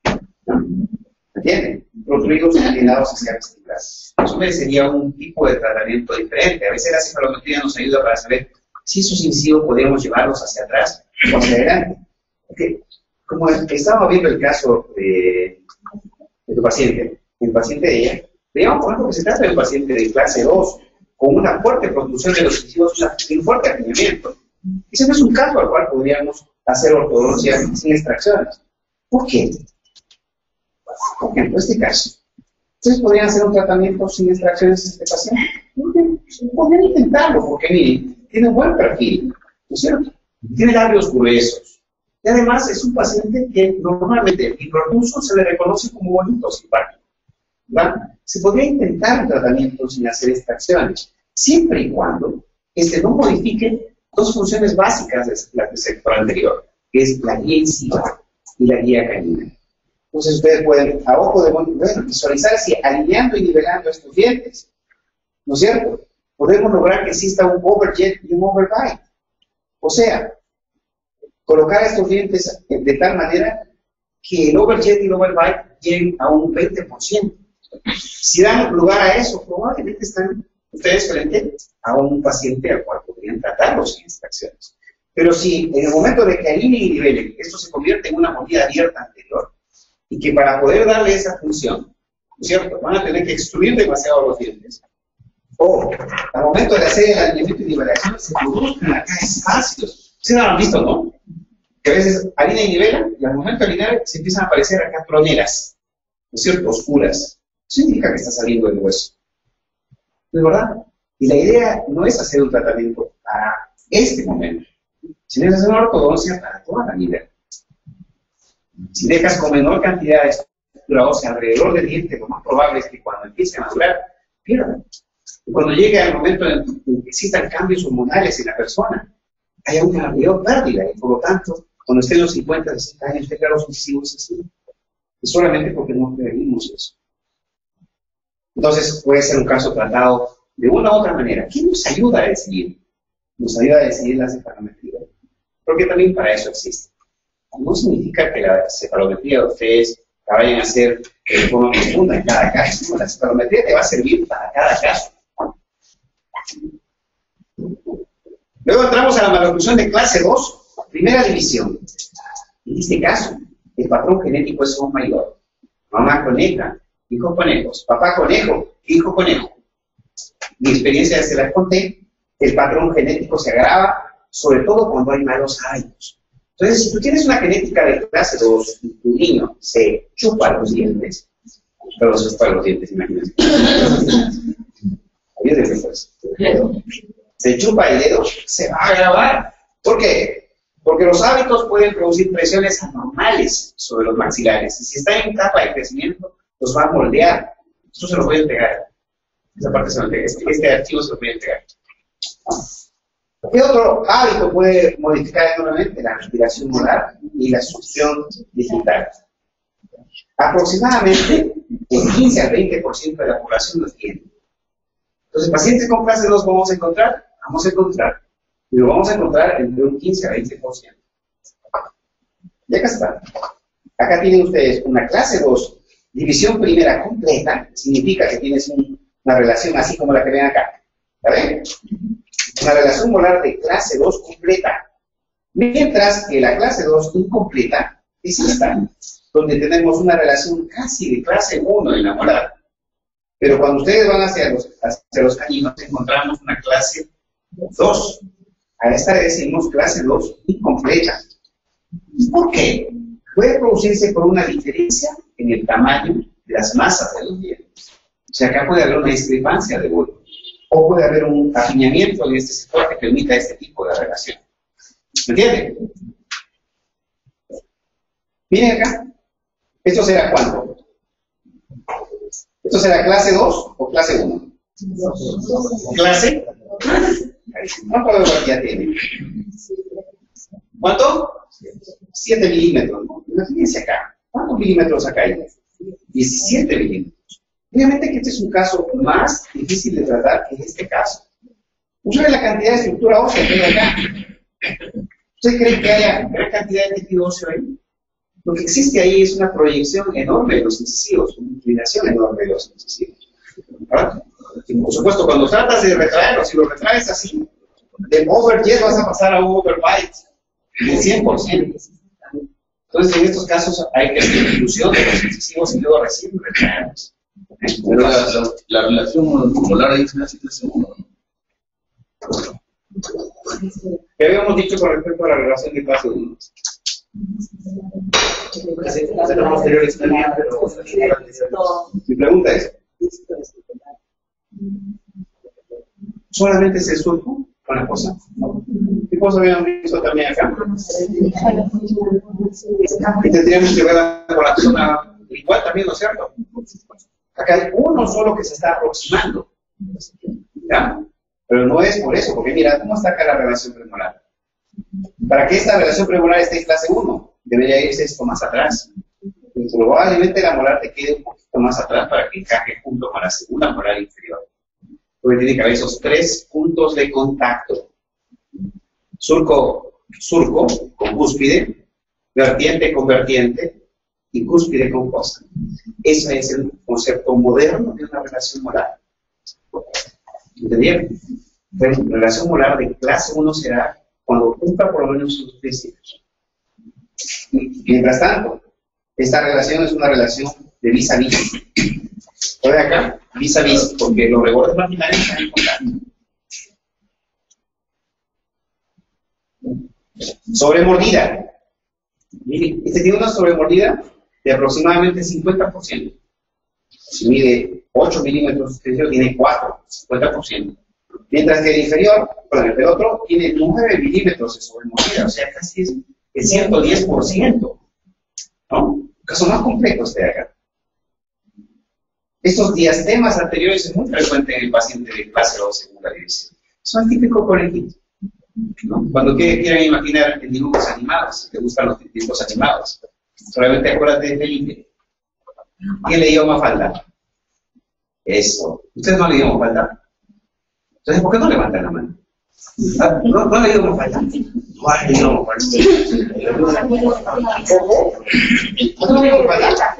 Speaker 1: ¿Me entienden? Protruidos e inclinados hacia el vestibular. Eso sería un tipo de tratamiento diferente. A veces la cefalometría nos ayuda para saber si esos incisivos podemos llevarlos hacia atrás o hacia adelante. Porque, como estábamos viendo el caso de tu paciente, el paciente de ella, veamos por ejemplo que se trata de un paciente de clase 2 con una fuerte protrusión de los incisivos, un fuerte apiñamiento. Ese no es un caso al cual podríamos hacer ortodoncia sin extracciones. ¿Por qué? Por ejemplo, este caso. ¿Ustedes podrían hacer un tratamiento sin extracciones a este paciente? Podrían intentarlo, porque miren, tiene un buen perfil, ¿no es cierto? Tiene labios gruesos. Y además es un paciente que normalmente el hipertuso se le reconoce como bonito, simpático. ¿Va? Se podría intentar un tratamiento sin hacer extracciones, siempre y cuando no modifique dos funciones básicas de la del sector anterior, que es la guía incisiva y la guía canina. Entonces ustedes pueden, a ojo de buen visualizar si alineando y nivelando estos dientes, ¿no es cierto? Podemos lograr que exista un overjet y un overbite. O sea, colocar estos dientes de tal manera que el overjet y el overbite lleguen a un 20%. Si dan lugar a eso, probablemente están ustedes frente a un paciente al cual podrían tratarlo sin extracciones. Pero si en el momento de que alineen y nivelen, esto se convierte en una mordida abierta anterior, y que para poder darle esa función, ¿no es cierto?, van a tener que extruir demasiado los dientes, o al momento de hacer el alineamiento y nivelación se produzcan acá espacios. Ustedes lo han visto, ¿no? Que a veces alinean y nivelan, y al momento de alinear se empiezan a aparecer acá troneras, ¿no es cierto?, oscuras. Eso indica que está saliendo el hueso. ¿No es verdad? Y la idea no es hacer un tratamiento para este momento, sino es hacer una ortodoncia para toda la vida. Si dejas con menor cantidad de estructura ósea alrededor del diente, lo más probable es que cuando empiece a madurar, pierdan. Y cuando llegue al momento en que existan cambios hormonales en la persona, haya una mayor pérdida, y por lo tanto, cuando esté en los 50, 60 años, tenga los incisivos así. Y solamente porque no prevenimos eso. Entonces, puede ser un caso tratado de una u otra manera. ¿Qué nos ayuda a decidir? Nos ayuda a decidir la cefalometría. Porque también para eso existe. No significa que la cefalometría de ustedes la vayan a hacer de forma profunda en cada caso. No, la cefalometría te va a servir para cada caso. Luego entramos a la maloclusión de clase 2, primera división. En este caso, el patrón genético es un mayor. Mamá coneja, hijo conejos, papá conejo, hijo conejo. Mi experiencia se la conté, el patrón genético se agrava, sobre todo cuando hay malos hábitos. Entonces, si tú tienes una genética de clase 2 y tu niño se chupa los dientes, pero se chupa los dientes, imagínense. Ayúdenme pues. Se chupa el dedo, se va a agravar. ¿Por qué? Porque los hábitos pueden producir presiones anormales sobre los maxilares. Y si está en etapa de crecimiento, los va a moldear. Esto se lo voy a entregar. Esa parte se lo entrega. Este archivo se lo voy a entregar. ¿Qué otro hábito puede modificar enormemente? La respiración molar y la succión digital. Aproximadamente el 15 al 20% de la población los tiene. Entonces, pacientes con clase 2 vamos a encontrar, y lo vamos a encontrar entre un 15 a 20%. Y acá está. Acá tienen ustedes una clase 2, división primera completa, significa que tienes una relación así como la que ven acá. ¿La ven? Una relación molar de clase 2 completa. Mientras que la clase 2 incompleta es esta, donde tenemos una relación casi de clase 1 en la molar. Pero cuando ustedes van hacia los caninos, encontramos una clase 2. A esta le decimos clase 2 incompleta. ¿Por qué? Puede producirse por una diferencia en el tamaño de las masas de los dientes. O sea, acá puede haber una discrepancia de volumen. O puede haber un apiñamiento en este sector que permita este tipo de relación. ¿Me entienden? Miren acá. ¿Esto será cuánto? ¿Esto será clase 2 o clase 1? ¿Clase? ¿Cuánto de guardia tiene? ¿Cuánto? 7 milímetros, ¿no? Imagínense acá. ¿Cuántos milímetros acá hay? 17 milímetros. Obviamente que este es un caso más difícil de tratar que este caso. ¿Usted ve la cantidad de estructura ósea que hay acá? ¿Usted cree que haya gran cantidad de tejido óseo ahí? Lo que existe ahí es una proyección enorme de los incisivos, una inclinación enorme de los incisivos. ¿Verdad? Y por supuesto, cuando tratas de retraerlos, si lo retraes así, del overjet vas a pasar a un overbite del 100%. Entonces, en estos casos hay que hacer inclusión de los incisivos y luego recién retraerlos.
Speaker 2: Pero la relación molar ahí es casi 3 segundos, ¿no?
Speaker 1: ¿Qué habíamos dicho con respecto a la relación de clase 1? Mi pregunta es, ¿solamente es el surco con la cosa? ¿Qué cosa habíamos visto también acá? Y tendríamos que ver con la zona igual también, ¿no es cierto? Acá hay uno solo que se está aproximando, ¿ya? Pero no es por eso, porque mira, ¿cómo está acá la relación premolar? Para que esta relación premolar esté en clase 1, debería irse esto más atrás. Y probablemente la molar te quede un poquito más atrás para que encaje junto con la segunda molar inferior. Porque tiene que haber esos 3 puntos de contacto. Surco con cúspide, vertiente con vertiente y cúspide con fosa. Ese es el concepto moderno de una relación molar. ¿Entendieron? La relación molar de clase 1 será cuando cumpla por lo menos sus principios. Mientras tanto, esta relación es una relación de vis a vis. Por acá, vis a vis, porque los rebordes marginales están en contacto. Sobremordida. Miren, este tiene una sobremordida de aproximadamente 50%. Si mide 8 milímetros superior, tiene 4, 50%. Mientras que el inferior, perdón, el otro, tiene 9 milímetros de sobremordida, o sea, casi es el 110%. ¿No? Un caso más complejo este de acá. Estos diastemas anteriores es muy frecuente en el paciente de clase 2 segunda división. Son típicos conejitos, ¿no? Cuando quieran imaginar en dibujos animados, si te gustan los dibujos animados, solamente acuérdate de Felipe. ¿Quién le dio Mafalda? Eso. ¿Ustedes no le dio Mafalda? Entonces, ¿por qué no levantan la mano? ¿No le dio Mafalda? No le dio Mafalda. ¿No le dio Mafalda?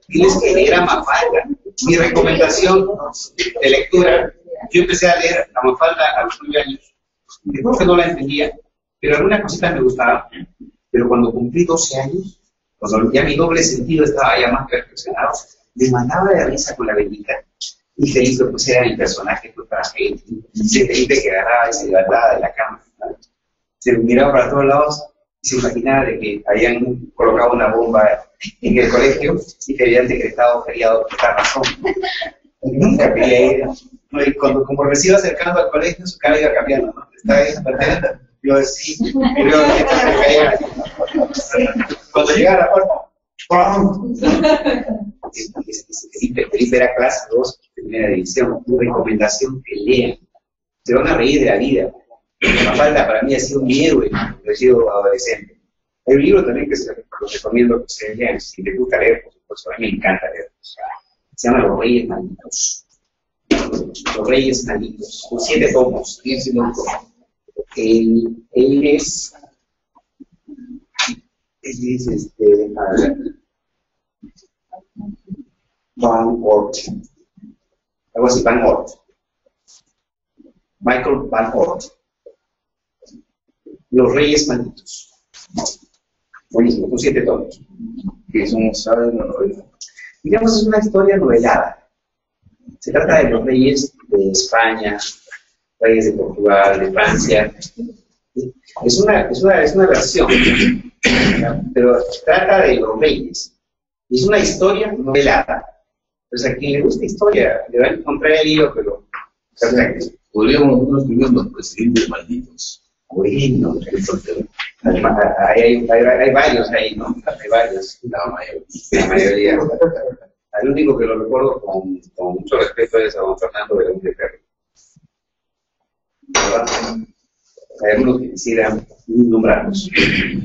Speaker 1: Diles que era Mafalda. Mi recomendación de lectura, yo empecé a leer a Mafalda a los 9 años. Creo que no la entendía, pero algunas cositas me gustaban. Pero cuando cumplí 12 años, cuando ya mi doble sentido estaba ya más perfeccionado, me mandaba de risa con la bendita. Y Felipe, pues era mi personaje, pues para Felipe que agarraba y se levantaba de la cama, ¿no? Se miraba para todos lados y se imaginaba de que habían colocado una bomba en el colegio y que habían decretado feriado por esta razón. Y nunca quería ir. ¿No? Y como recién acercando al colegio, su cara iba cambiando, ¿no? Estaba ahí contenta. Yo sí, y luego me caía. Cuando llegaba a la puerta, ¡pum! Felipe era clase 2, primera división. Mi recomendación que lean. Se van a reír de la vida. Mafalda para mí ha sido mi héroe cuando he sido adolescente. Hay un libro también que los recomiendo que ustedes lean, si les gusta leer, por supuesto, a mí me encanta leer. Se llama Los Reyes Malditos. Los Reyes Malditos, con 7 tomos. Él es Van Ort, algo así, Van Ort, Michael Van Ort, Los Reyes Malditos. Buenísimo, con 7 tomos.
Speaker 2: Que es un sabe una novela.
Speaker 1: Digamos, es una historia novelada. Se trata de los reyes de España, reyes de Portugal, de Francia. Es una versión, pero trata de los reyes. Es una historia novelada. Entonces, a quien le gusta historia, le va a encontrar el libro, pero perfecto.
Speaker 2: Podríamos nosotros escribir los presidentes malditos.
Speaker 1: Bueno, hay varios ahí, ¿no? Hay varios, la mayoría. Al único que lo recuerdo con mucho respeto es a don Fernando Belén de Ferro. Hay algunos que quisieran nombrarlos.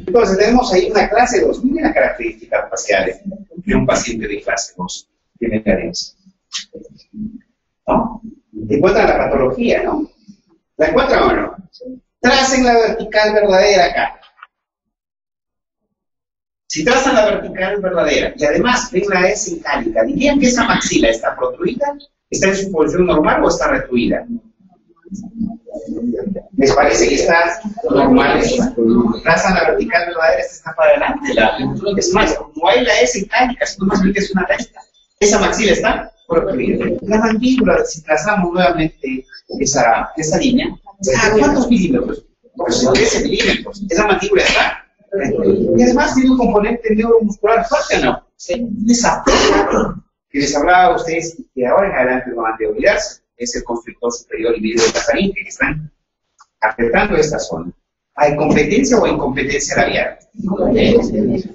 Speaker 1: Entonces, tenemos ahí una clase 2. Miren las características faciales de un paciente de clase 2. Tiene carencia. ¿No? Encuentran la patología, ¿no? ¿La encuentran o no? Tracen la vertical verdadera acá. Si trazan la vertical verdadera y además ven la S itálica, ¿dirían que esa maxila está protruida? ¿Está en su posición normal o está retruida? ¿Les parece que está normal? Trazan la vertical verdadera, esta está para adelante. Es más, no hay la S itálica, sino más bien que es una recta. Esa maxila está protruida. La mandíbula, si trazamos nuevamente esa línea, ¿cuántos milímetros? Pues 13 milímetros. Esa mandíbula está. Y además tiene un componente neuromuscular fuerte, ¿no? Esa que les hablaba a ustedes y que ahora en adelante no van a olvidarse, es el constrictor superior y medio de Casarín, que están afectando esta zona. ¿Hay competencia o incompetencia labial?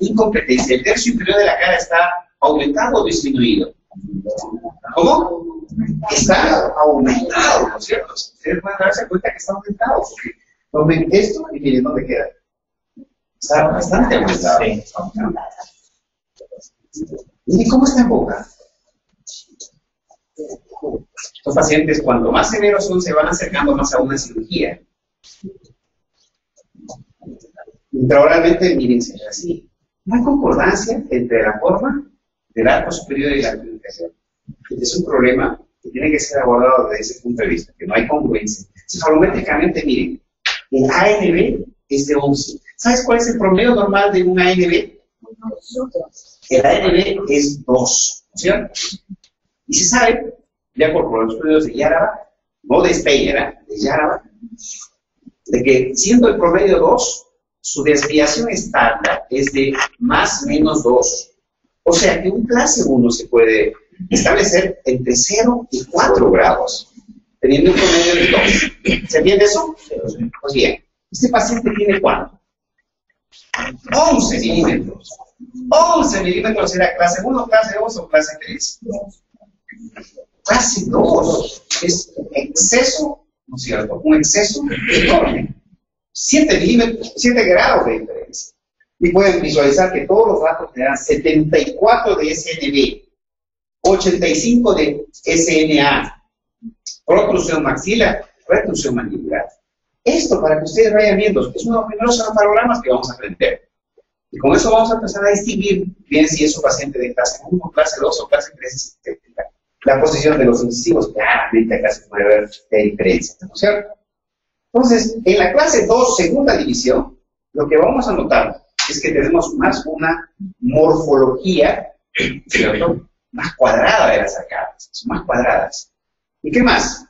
Speaker 1: Incompetencia. El tercio inferior de la cara está aumentado o disminuido. ¿Cómo? Está aumentado, ¿no es cierto? Ustedes pueden darse cuenta que está aumentado, porque tomen esto y miren dónde queda. Está bastante aumentado. ¿Y cómo está en boca? Los pacientes, cuanto más severos son, se van acercando más a una cirugía. Intraoralmente, mírense así. No hay concordancia entre la forma del arco superior y la comunicación. Es un problema que tiene que ser abordado desde ese punto de vista, que no hay congruencia. Cefalométricamente, miren, el ANB es de 11. ¿Sabes cuál es el promedio normal de un ANB? El ANB es 2, ¿no es cierto? Y se sabe, ya por los estudios de Yaraba, no de Speyer, de Yaraba, de que siendo el promedio 2, su desviación estándar es de más o menos 2. O sea que un clase 1 se puede establecer entre 0 y 4 grados, teniendo un promedio de 2. ¿Se entiende eso? Pues bien, este paciente tiene ¿cuánto? 11 milímetros. 11 milímetros era clase 1, clase 2 o clase 3. Clase 2 es exceso, ¿no es cierto? Un exceso enorme. 7 milímetros, 7 grados de diferencia. Y pueden visualizar que todos los datos te dan 74 de SNB, 85 de SNA, protrusión maxilar, retrusión mandibular. Esto para que ustedes vayan viendo, es uno de los primeros panoramas que vamos a aprender. Y con eso vamos a empezar a distinguir bien si es un paciente de clase 1, clase 2 o clase 3 estética. La posición de los incisivos, claramente acá se puede ver la diferencia, ¿no es cierto? Entonces, en la clase 2, segunda división, lo que vamos a notar es que tenemos más una morfología, ¿cierto?, más cuadrada de las arcadas, son más cuadradas. ¿Y qué más?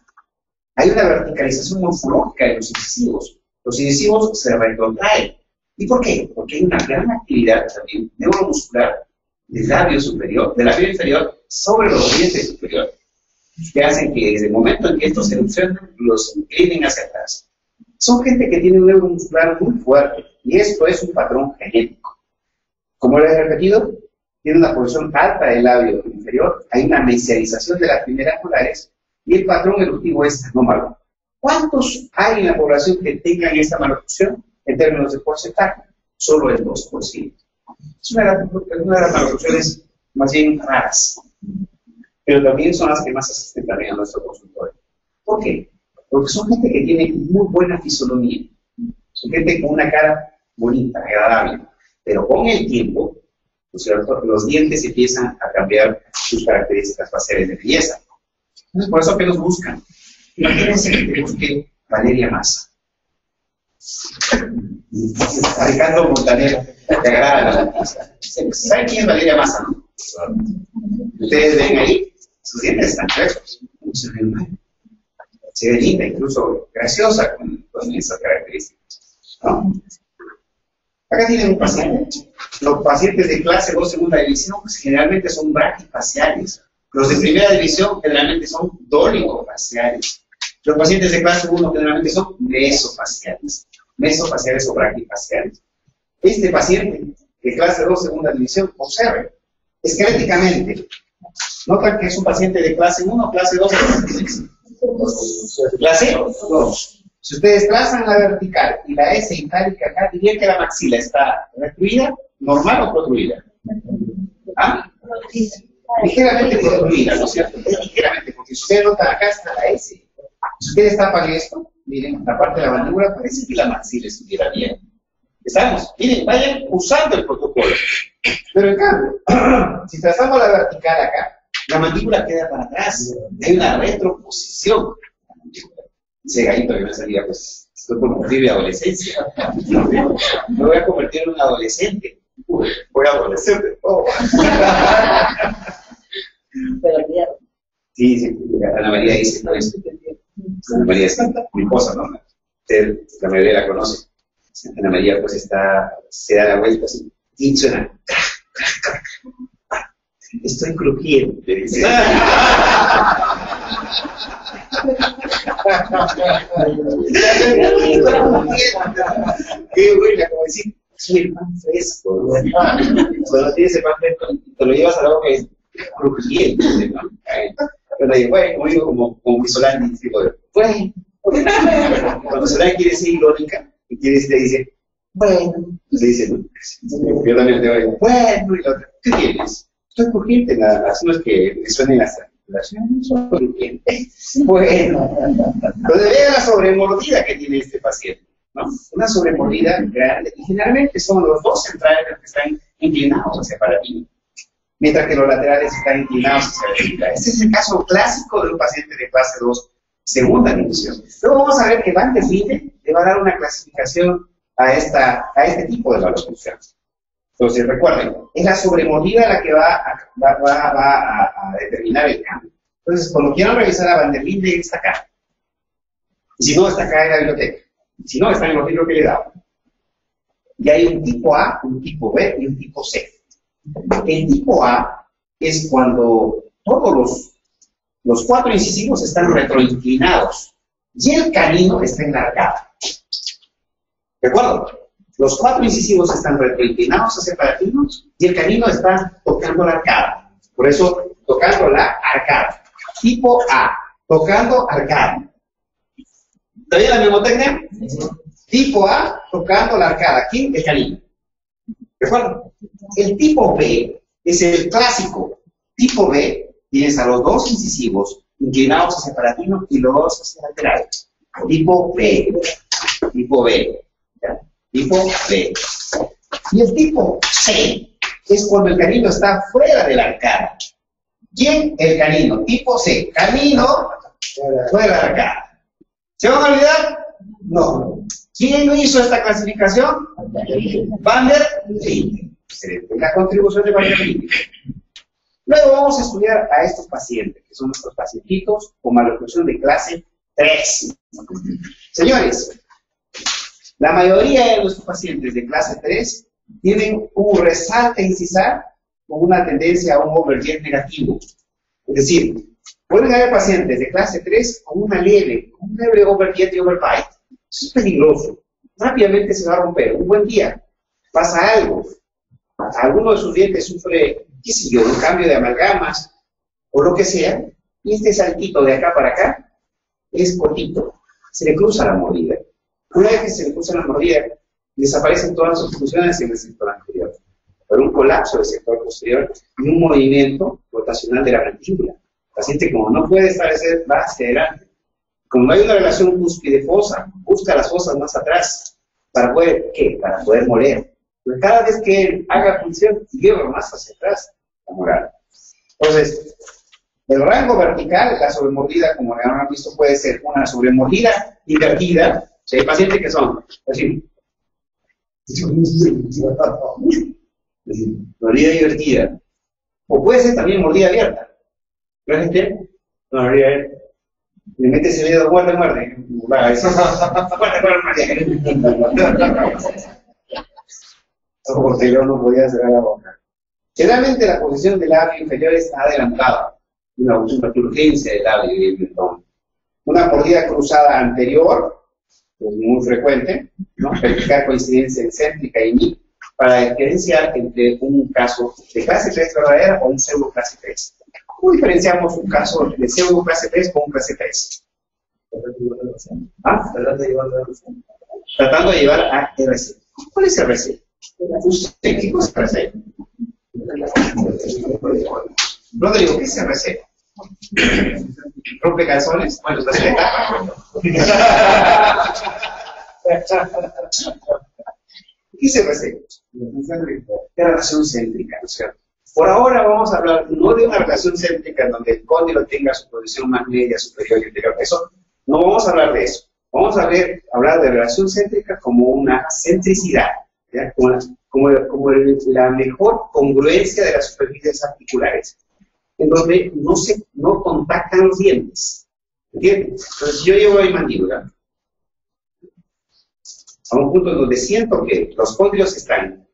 Speaker 1: Hay una verticalización morfológica de los incisivos. Los incisivos se retrotraen. ¿Y por qué? Porque hay una gran actividad también neuromuscular del labio superior, del labio inferior sobre los dientes superiores, que hacen que desde el momento en que estos se erupcionan, los inclinen hacia atrás. Son gente que tiene un neuromuscular muy fuerte, y esto es un patrón genético. Como les he repetido, tiene una posición alta del labio inferior, hay una mesialización de las primeras molares, y el patrón eruptivo es anómalo. ¿Cuántos hay en la población que tengan esta maloclusión en términos de porcentaje? Solo el 2%. Es una de las maloclusiones más bien raras, pero también son las que más asisten también a nuestro consultorio. ¿Por qué? Porque son gente que tiene muy buena fisonomía, son gente con una cara bonita, agradable, pero con el tiempo, ¿no es cierto?, los dientes empiezan a cambiar sus características faciales de belleza. Entonces, por eso que nos buscan. Imagínense que te busque Valeria Massa. A Ricardo Montaner, te agrada la noticia. ¿Saben quién es Valeria Massa, no? Ustedes ven ahí, sus dientes están gruesos, no se ven mal. Se ve linda, incluso graciosa con esas características, ¿no? Acá tienen un paciente. Los pacientes de clase 2, segunda división, pues generalmente son braquifaciales. Los de primera división generalmente son dólicofaciales. Los pacientes de clase 1 generalmente son mesofaciales. mesofaciales o braquifaciales. Este paciente de clase 2, segunda división, observe, esqueléticamente, notan que es un paciente de clase 1, clase 2, clase 2. Si ustedes trazan la vertical y la S itálica acá, dirían que la maxila está retruida, normal o protruida. ¿Ah? Ligeramente protruida, ¿no es cierto? Ligeramente, porque si ustedes notan acá está la S. Si ustedes tapan esto, miren, la parte de la mandíbula parece que la maxila estuviera bien. ¿Estamos? Miren, vayan usando el protocolo. Pero en cambio, si trazamos la vertical acá, la mandíbula queda para atrás. Hay una retroposición. Ese gallito que me salía, pues, estoy por cumplir mi adolescencia. Me voy a convertir en un adolescente. Voy a adolescente. Oh. Sí, sí, Ana María dice, no es. Ana María es mi esposa, ¿no? Usted, la mayoría la conoce. Ana María, pues, se da la vuelta así. Y suena. Estoy crujiente, le dice. Qué buena, como decir, soy el pan fresco. Cuando tienes el pan fresco, te lo llevas a la boca y es crujiente, ¿no? Pero bueno, como Solani, digo, bueno. Cuando Solani quiere ser irónica, y quiere decir, le dice, bueno, le dice, ¿no? Yo también te voy, bueno, y la otra, ¿qué tienes? Estoy crujiente, nada más, no es que me suenen las articulaciones, son crujientes. Bueno, entonces vea la sobremordida que tiene este paciente, ¿no? Una sobremordida grande, y generalmente son los dos centrales los que están inclinados hacia para ti, mientras que los laterales están inclinados hacia la derecha. Este es el caso clásico de un paciente de clase 2, segunda división. Luego vamos a ver que Van der Linde le va a dar una clasificación a este tipo de malofunción. Entonces, recuerden, es la sobremordida la que va a determinar el cambio. Entonces, cuando quieran revisar a Van der Linde, está acá. Y si no, está acá en la biblioteca. Y si no, está en los libros que le he dado. Y hay un tipo A, un tipo B y un tipo C. El tipo A es cuando todos los cuatro incisivos están retroinclinados y el canino está enlargado. ¿De acuerdo? Los cuatro incisivos están retroinclinados hacia paratinos y el canino está tocando la arcada. Por eso, tocando la arcada. Tipo A, tocando arcada. ¿Está bien la mnemotecnia? Tipo A, tocando la arcada. ¿Quién? El canino. ¿De acuerdo? El tipo B es el clásico. Tipo B, tienes a los dos incisivos inclinados hacia paratino y los dos hacia laterales. Tipo B. Tipo B. ¿Ya? Tipo B. Y el tipo C es cuando el canino está fuera de la arcada. ¿Quién? El canino. Tipo C. Canino fuera de la arcada. ¿Se van a olvidar? No. ¿Quién hizo esta clasificación? Van der Linde. La contribución de Van der Linde. Luego vamos a estudiar a estos pacientes, que son nuestros pacientitos con maloclusión de clase 3. Señores, la mayoría de nuestros pacientes de clase 3 tienen un resalte incisal con una tendencia a un overjet negativo. Es decir, pueden haber pacientes de clase 3 con un leve overjet y overbite. Eso es peligroso. Rápidamente se va a romper. Un buen día pasa algo. Alguno de sus dientes sufre, qué sé yo, un cambio de amalgamas o lo que sea, y este saltito de acá para acá es cortito. Se le cruza la mordida. Una vez que se le cruza la mordida, desaparecen todas sus funciones en el sector anterior. Por un colapso del sector posterior y un movimiento rotacional de la mandíbula. El paciente, como no puede establecer, va hacia adelante. Como no hay una relación cúspide-fosa, busca las fosas más atrás. ¿Para poder qué? Para poder moler. Pues cada vez que él haga función, lleva más hacia atrás la moral. Entonces, el rango vertical, la sobremordida, como ya han visto, puede ser una sobremordida invertida. O sea, hay pacientes que son así. Mordida invertida. O puede ser también mordida abierta. ¿No es este? No, mordida abierta. Le metes el dedo, muerde. Porque yo no podía cerrar la boca. Generalmente la posición del labio inferior está adelantada. Una turgencia del labio y el mentón. Una mordida cruzada anterior es muy frecuente, ¿no? Verificar coincidencia excéntrica y MI para diferenciar entre un caso de clase 3 verdadera o un pseudo clase 3. ¿Cómo diferenciamos un caso de pseudo clase 3 con un clase 3? ¿Ah? Tratando de llevar a RC. ¿Cuál es RC? ¿Qué cosa es RC? Rodrigo, ¿qué es RC? ¿Rompe calzones? Bueno, está en la etapa. ¿Qué es RC? De relación céntrica, ¿no es cierto? Por ahora vamos a hablar no de una relación céntrica en donde el cóndilo tenga su posición más media, superior y inferior. Eso, no vamos a hablar de eso. Vamos a hablar de relación céntrica como una centricidad, ¿ya? Como la mejor congruencia de las superficies articulares, en donde no contactan los dientes. ¿Entiendes? Entonces, yo llevo mi mandíbula a un punto en donde siento que los cóndilos están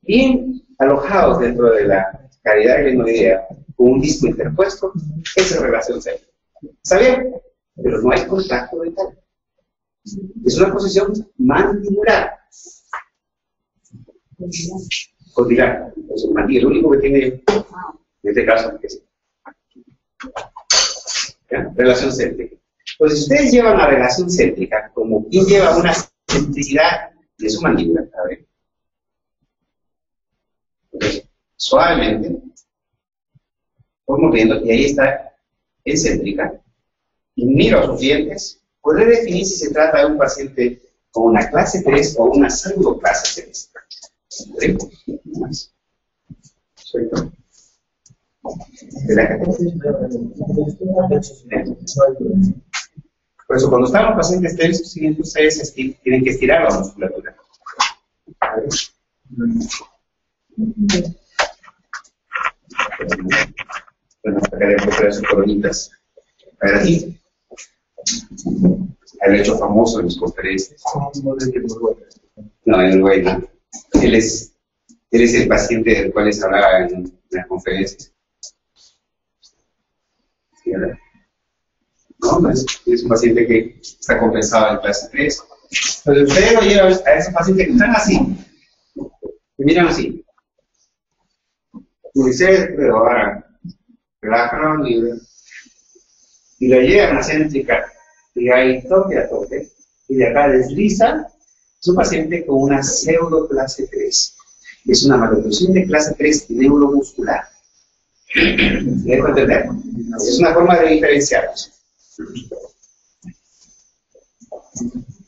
Speaker 1: bien alojados dentro de la cavidad glenoidea con un disco interpuesto. Esa es relación céntrica. ¿Está bien? Pero no hay contacto dental. Es una posición mandibular. Condilar. Es un mandíbula, el único que tiene, en este caso, que es relación céntrica. Entonces, si ustedes llevan la relación céntrica como quien lleva una centricidad de su mandíbula, a ver. Entonces, suavemente, vamos viendo, y ahí está excéntrica, y miro a sus dientes, podré definir si se trata de un paciente con una clase 3 o una pseudo clase 3. ¿Sí? Por eso, cuando están los pacientes tensos, ustedes tienen que estirar la musculatura. Bueno, sacaré un poco de sus coronitas. A ver, aquí. El hecho famoso en las conferencias. No, el güey no. Él es el paciente del cual les hablaba en las conferencias. ¿Sí, verdad? No, es un paciente que está compensado en clase 3. Entonces, ustedes lo llevan a esos pacientes que están así. Y miran así. Y ustedes, pero ahora, relajaron y lo llevan a céntrica. Y ahí toque a toque. Y de acá desliza. Es un paciente con una pseudo clase 3. Es una malnutrición de clase 3 neuromuscular. ¿Dejo entender? Es una forma de diferenciarlos.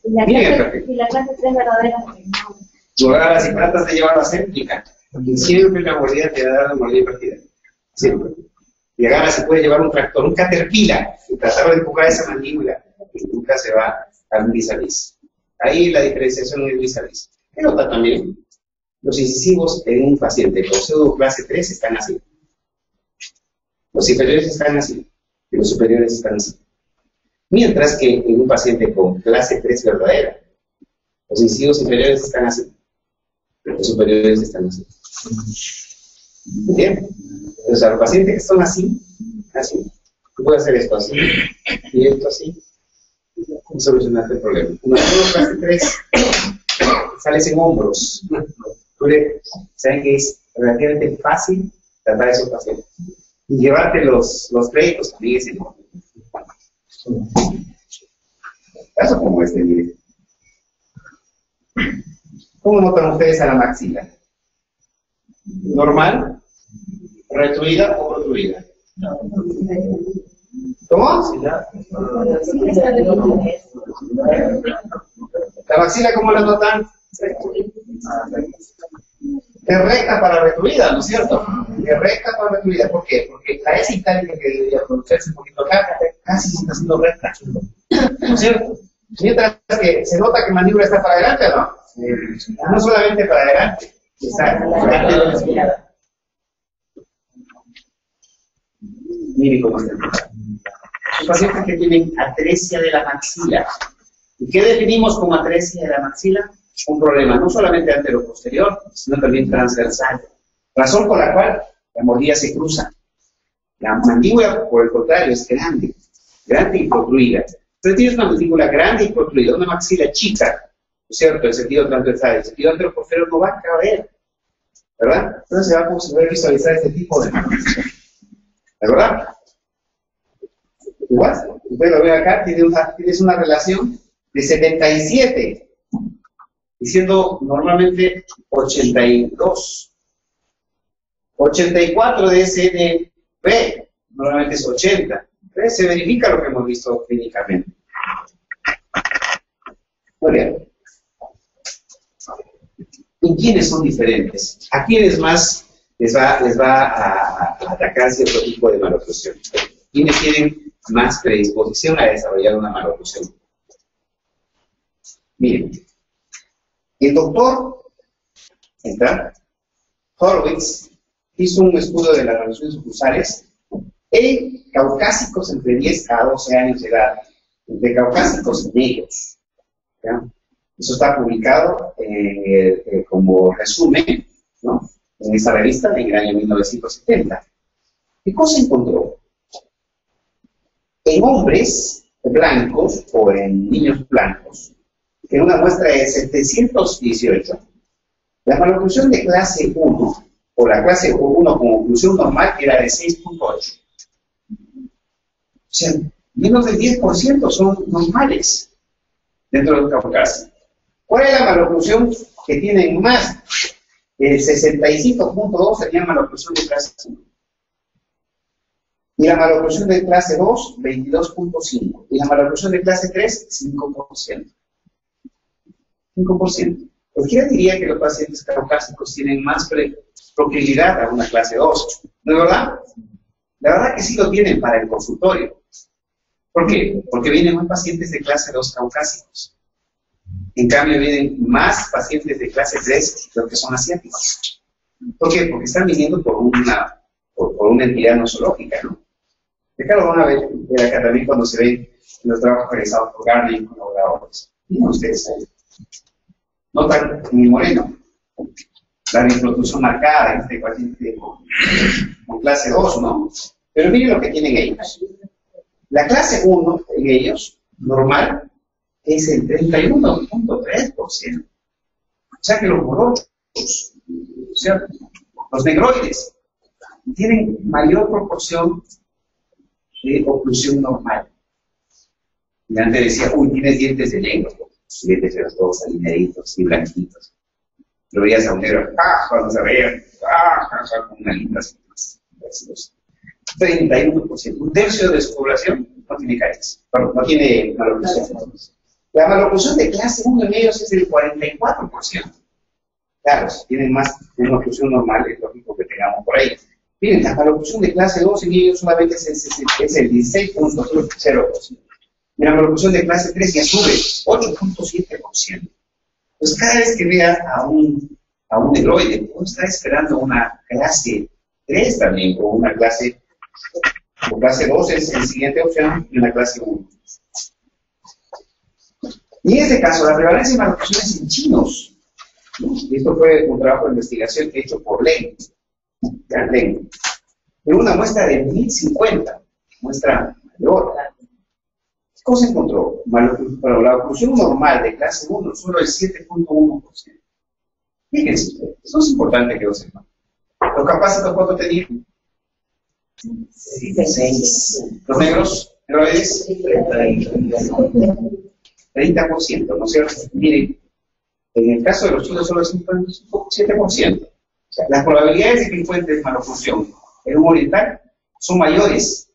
Speaker 3: Y la clase 3 verdadera.
Speaker 1: Ahora, si tratas de llevar la céntrica, porque siempre la mordida te da la mordida invertida. Siempre. Y ahora se puede llevar un tractor, un caterpillar, y tratar de empujar esa mandíbula, y nunca se va al vis-a-vis. Ahí la diferenciación es vis-a-vis. ¿Qué nota también? Los incisivos en un paciente con pseudo clase 3 están así. Los inferiores están así, y los superiores están así. Mientras que en un paciente con clase 3 verdadera, los incisivos inferiores están así, los superiores están así. ¿Bien? Entonces, a los pacientes que son así, tú puedes hacer esto así, y esto así, y solucionar el problema. Cuando tenemos clase 3, sales en hombros. Saben que es relativamente fácil tratar a esos pacientes. Y llevarte los créditos también es enorme. Caso como este, miren. ¿Cómo notan ustedes a la maxila? ¿Normal? ¿Retruida o protruida? ¿Cómo? ¿La maxila cómo la notan? Es recta para retruida, ¿no es cierto? Es recta para retruida. ¿Por qué? Porque la S itálica que debería pronunciarse un poquito acá, casi se está haciendo recta. ¿No es cierto? Mientras que se nota que la mandíbula está para adelante, ¿no? No solamente para adelante, está delante de la espinada. Miren cómo está. Son pacientes que tienen atresia de la maxila. ¿Y qué definimos como atresia de la maxila? Un problema no solamente anteroposterior, sino también transversal. Razón por la cual la mordida se cruza. La mandíbula, por el contrario, es grande y protruida. Entonces tienes una mandíbula grande y protruida, una maxila chica, ¿no es cierto? El sentido transversal, el sentido anteroposterior no va a caber, ¿verdad? Entonces se va a poder visualizar este tipo de maloclusión, ¿de verdad? Igual, ustedes lo ven acá, tienes una relación de 77, diciendo normalmente 82. 84 de SNB, normalmente es 80. Entonces se verifica lo que hemos visto clínicamente. Muy bien. ¿Y quiénes son diferentes? ¿A quiénes más les va a atacar cierto tipo de maloclusión? ¿Quiénes tienen más predisposición a desarrollar una maloclusión? Miren, el doctor Horowitz hizo un estudio de las relaciones oclusales en caucásicos entre 10 a 12 años de edad, de caucásicos negros. ¿Ya? Eso está publicado como resumen, ¿no?, en esa revista en el año 1970. ¿Qué cosa encontró? En hombres blancos o en niños blancos, en una muestra de 718, la maloclusión de clase 1 o la clase 1 con oclusión normal era de 6.8. O sea, menos del 10% son normales dentro del Caucaso. ¿Cuál es la maloclusión que tienen más? El 65.2 sería maloclusión de clase 1. Y la maloclusión de clase 2, 22.5. Y la maloclusión de clase 3, 5%. 5%. Cualquiera diría que los pacientes caucásicos tienen más proclividad a una clase 2. ¿No es verdad? La verdad que sí lo tienen para el consultorio. ¿Por qué? Porque vienen más pacientes de clase 2 caucásicos. En cambio, vienen más pacientes de clase 3 de los que son asiáticos. ¿Por qué? Porque están viniendo por una entidad nosológica, ¿no? De acá lo van a ver acá también cuando se ven los trabajos realizados por Garner y colaboradores. Miren ustedes ahí. Notan en el moreno la reproducción marcada en este paciente con clase 2, ¿no? Pero miren lo que tienen ellos. La clase 1 en ellos, normal, es el 31.3%. O sea que los morochos, ¿cierto?, los negroides, tienen mayor proporción de oclusión normal. Y antes decía, uy, tienes dientes de negro. Los dientes eran todos alineaditos y blanquitos. Lo veías a un negro, cuando se veía, con una linda 31%. Un tercio de su población no tiene caries, no tiene maloclusión. La maloclusión de clase 1 en ellos es del 44%. Claro, si tienen más de una oclusión normal, es lógico que tengamos por ahí. Miren, la maloclusión de clase 2 en ellos solamente es el 16.0%. Y la maloclusión de clase 3 ya sube 8.7%. Pues cada vez que veas a un negroide, uno está esperando una clase 3 también, o una clase, o clase 2 es la siguiente opción, y una clase 1. Y en este caso, la prevalencia de maloclusiones en chinos, ¿no? Y esto fue un trabajo de investigación hecho por Leng. En una muestra de 1050, muestra mayor. ¿Qué cosa encontró? Para la oclusión normal de clase 1, solo el 7.1%. Fíjense ustedes, eso es importante que lo sepan. ¿Los capácitos cuánto tenían? 6. ¿Los negros? ¿Negroides? 30%, ¿no es cierto? Miren, en el caso de los chinos solo es 7%. O sea, las probabilidades de que encuentres maloclusión en un oriental son mayores,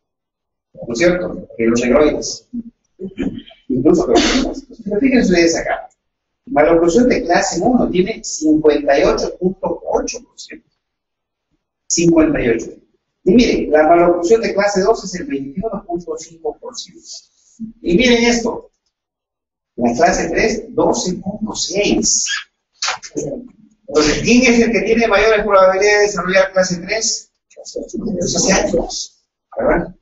Speaker 1: ¿no es cierto?, que los negroides. Incluso que los demás. Pero fíjense ustedes acá. Maloclusión de clase 1 tiene 58.8%. 58. Y miren, la maloclusión de clase 2 es el 21.5%. Y miren esto. La clase 3, 12.6. Entonces, ¿quién es el que tiene mayores probabilidades de desarrollar clase 3? Los asiáticos, ¿verdad?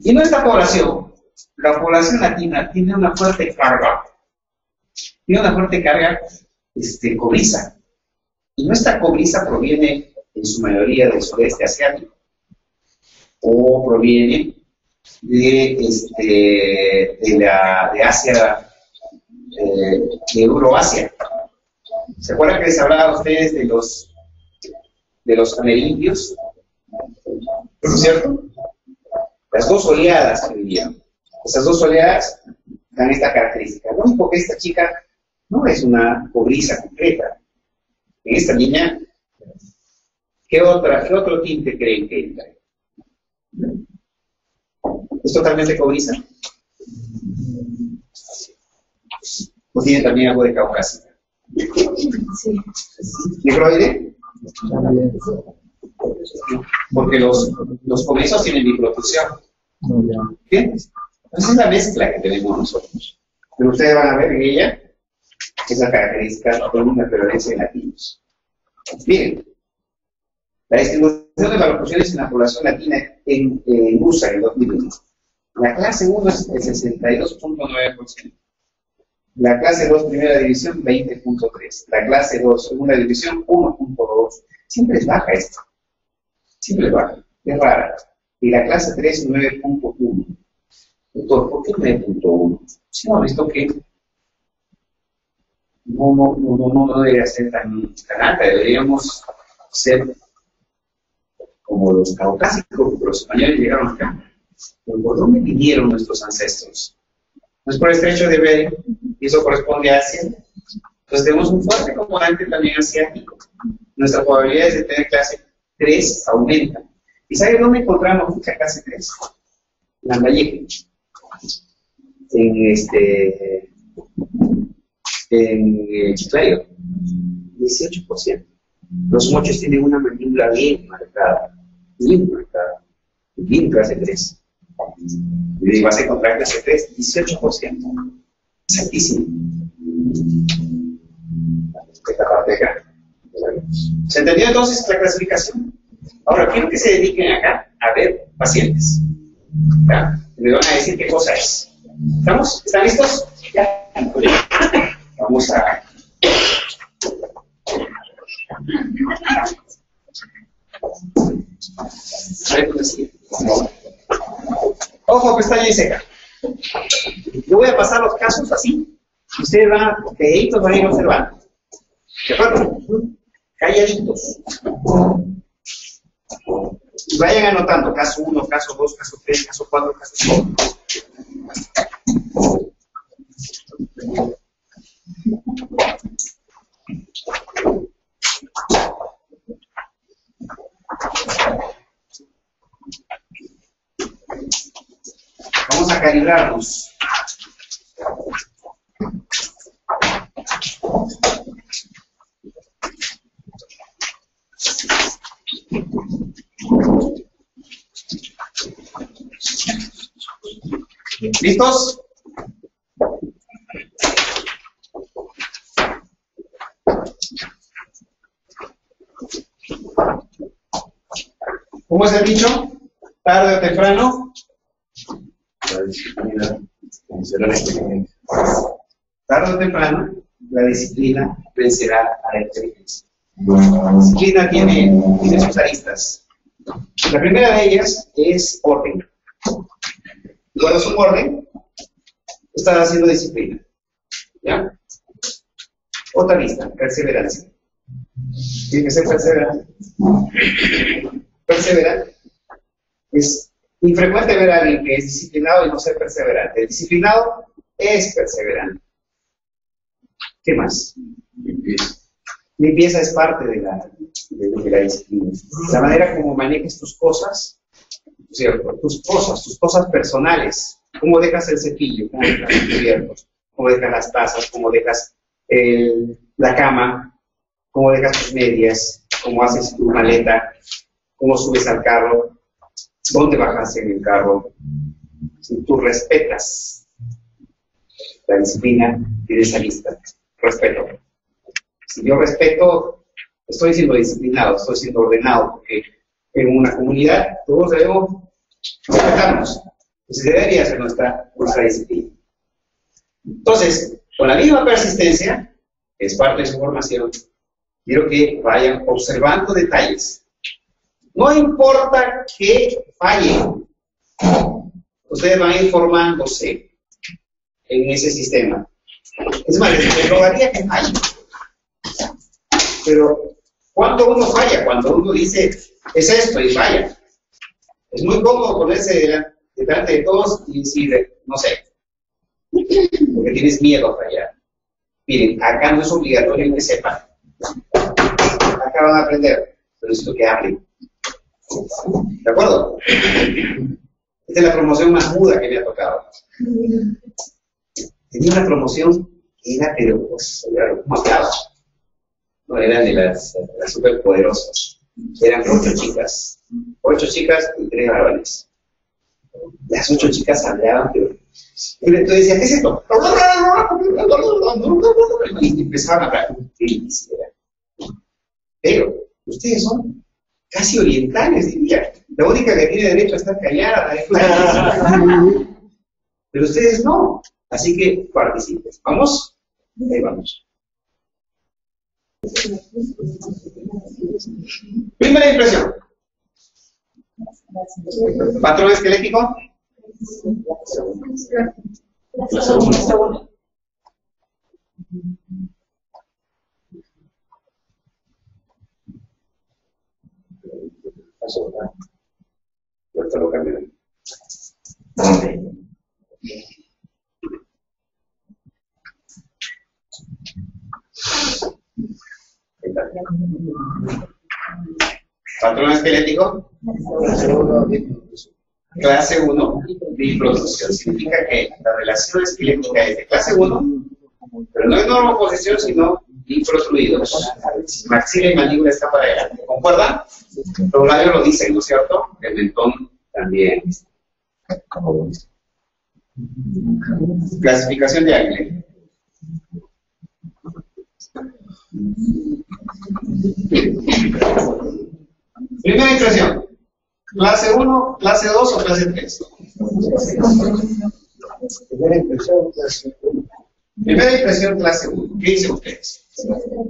Speaker 1: Y nuestra población, la población latina, tiene una fuerte carga. Tiene una fuerte carga cobriza. Y nuestra cobriza proviene, en su mayoría, del sudeste asiático. O proviene de Asia, de Euroasia. ¿Se acuerdan que les hablaba a ustedes de los amerindios? ¿No es cierto? Las dos oleadas que vinieron. Esas dos oleadas dan esta característica. Lo único que esta chica no es una cobriza completa. En esta niña, ¿qué otro tinte creen que entra? ¿Es totalmente cobriza? ¿O tiene también algo de caucásica?
Speaker 3: Sí.
Speaker 1: ¿Negroide? Porque los cobrizos tienen bifurcación. ¿Bien? Esa es la mezcla que tenemos nosotros. Pero ustedes van a ver en ella esa característica con una prevalencia de latinos. Miren, la distribución de valorizaciones en la población latina en USA en el 2001. La clase 1 es el 62.9%. La clase 2 primera división 20.3%. La clase 2 segunda división 1.2%. Siempre es baja esto. Siempre es baja. Es rara. Y la clase 3 9.1%. Doctor, ¿por qué 9.1%? Si hemos visto que no debería ser tan alta. Deberíamos ser como los caucásicos, porque los españoles llegaron acá. Pero ¿por dónde vinieron nuestros ancestros? No es por el estrecho de Bering, y eso corresponde a Asia. Entonces tenemos un fuerte componente también asiático. Nuestras probabilidades de tener clase 3 aumentan. ¿Y saben dónde encontramos mucha clase 3? En Lambayeque. En Chiclayo. 18%. Los mochos tienen una mandíbula bien marcada. Bien clase 3. Y vas a encontrar clase 3, 18%. Es altísimo. Esta parte de acá. ¿Se entendió entonces la clasificación? Ahora, quiero que se dediquen acá a ver pacientes. ¿Ya? Me van a decir qué cosa es. ¿Estamos? ¿Están listos? Ya. Vamos a... Ojo, pestaña y seca. Yo voy a pasar los casos así. Ustedes van a, pediditos van a ir observando. ¿De acuerdo? Calladitos. Y vayan anotando caso 1, caso 2, caso 3, caso 4, caso 5. Vamos a calibrarnos. ¿Listos? ¿Cómo es el dicho? Tarde o temprano.
Speaker 2: La disciplina vencerá la inteligencia.
Speaker 1: Tarde o temprano, la disciplina vencerá a la inteligencia. La disciplina tiene sus aristas. La primera de ellas es orden. Y cuando es un orden, estás haciendo disciplina. ¿Ya? Otra lista, perseverancia. Tiene que ser perseverante. Perseverante. Es infrecuente ver a alguien que es disciplinado y no ser perseverante. El disciplinado es perseverante. ¿Qué más? Limpieza es parte de la disciplina. La manera como manejes tus cosas, ¿cierto? Tus cosas personales. Cómo dejas el cepillo, cómo dejas los cubiertos, cómo dejas las tazas, cómo dejas la cama, cómo dejas tus medias, cómo haces tu maleta, cómo subes al carro, dónde bajas en el carro. Si tú respetas la disciplina, tienes esa lista. Respeto. Si yo respeto, estoy siendo disciplinado, estoy siendo ordenado, porque en una comunidad todos debemos respetarnos. Entonces debería ser nuestra disciplina. Entonces, con la misma persistencia, que es parte de su formación, quiero que vayan observando detalles. No importa que fallen, ustedes van a ir formándose en ese sistema. Es más, les rogaría que fallen. Pero, ¿cuándo uno falla? Cuando uno dice, es esto, y falla. Es muy cómodo ponerse delante de todos y decir, no sé, porque tienes miedo a fallar. Miren, acá no es obligatorio que sepan. Acá van a aprender, pero necesito que hablen. ¿De acuerdo? Esta es la promoción más muda que me ha tocado. Tenía una promoción que era, pero, pues, como hablaba. No, eran de las superpoderosas. Eran 8 chicas. 8 chicas y 3 varones. Las 8 chicas hablaban, pero... Y tú decías, ¿qué es esto? Y empezaban a hablar. Pero, ustedes son casi orientales, diría. La única que tiene derecho a estar callada es la... Pero ustedes no. Así que participen. ¿Vamos? Ahí vamos. Primera impresión. ¿Patrón esquelético?
Speaker 2: La segunda.
Speaker 1: Ahorita lo cambiaré. ¿Patrón esquelético? Clase 1, biproducción. Significa que la relación esquelética es de clase 1, pero no es normoposición, sino biprotruidos. Maxila y mandíbula está para adelante. ¿Concuerdan? Los labios lo dicen, ¿no es cierto? El mentón también. Clasificación de Aguilera. Primera impresión. ¿Clase 1, clase 2 o clase 3?
Speaker 4: Primera impresión, clase 1.
Speaker 1: Primera impresión, clase 1. ¿Qué dicen ustedes?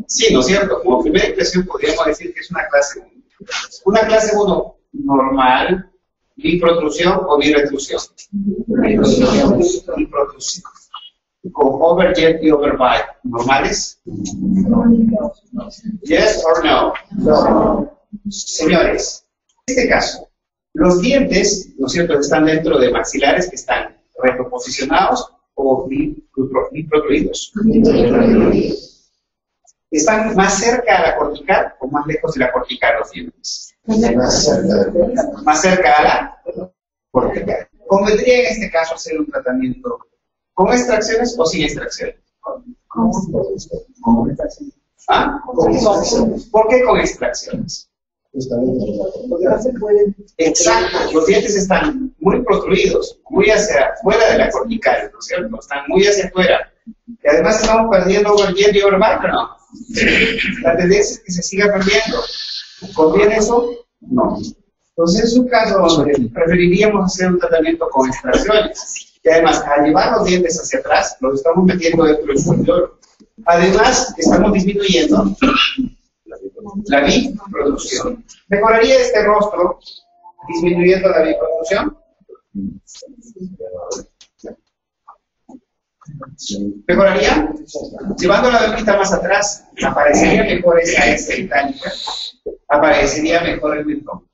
Speaker 1: Sí, ¿no es cierto? Como primera impresión podríamos decir que es una clase 1. Una clase 1 normal, biprotrusión o biretrusión. Biprotrusión. Con overjet y overbite. ¿Normales? Yes or no?
Speaker 4: No.
Speaker 1: Señores, en este caso, los dientes, ¿no es cierto?, están dentro de maxilares que están retroposicionados o biprotruidos. ¿Están más cerca a la cortical o más lejos de la cortical los dientes? Más cerca a la cortical. ¿Convendría en este caso hacer un tratamiento con extracciones o sin extracciones? ¿Con extracciones? ¿Ah? ¿Por qué con extracciones?
Speaker 4: Porque no se pueden.
Speaker 1: Exacto, los dientes están muy protruidos, muy hacia afuera de la cortical, ¿no es cierto? Están muy hacia afuera. Y además estamos perdiendo overjet y overbite, ¿no? La tendencia es que se siga perdiendo. ¿Conviene eso? No. Entonces, en su caso, preferiríamos hacer un tratamiento con extracciones. Y además, al llevar los dientes hacia atrás, los estamos metiendo dentro del superior. Además, estamos disminuyendo la biproducción. ¿Mejoraría este rostro disminuyendo la biproducción? ¿Mejoraría? Llevando la boquita más atrás, aparecería mejor esa S itálica, aparecería mejor el mentón.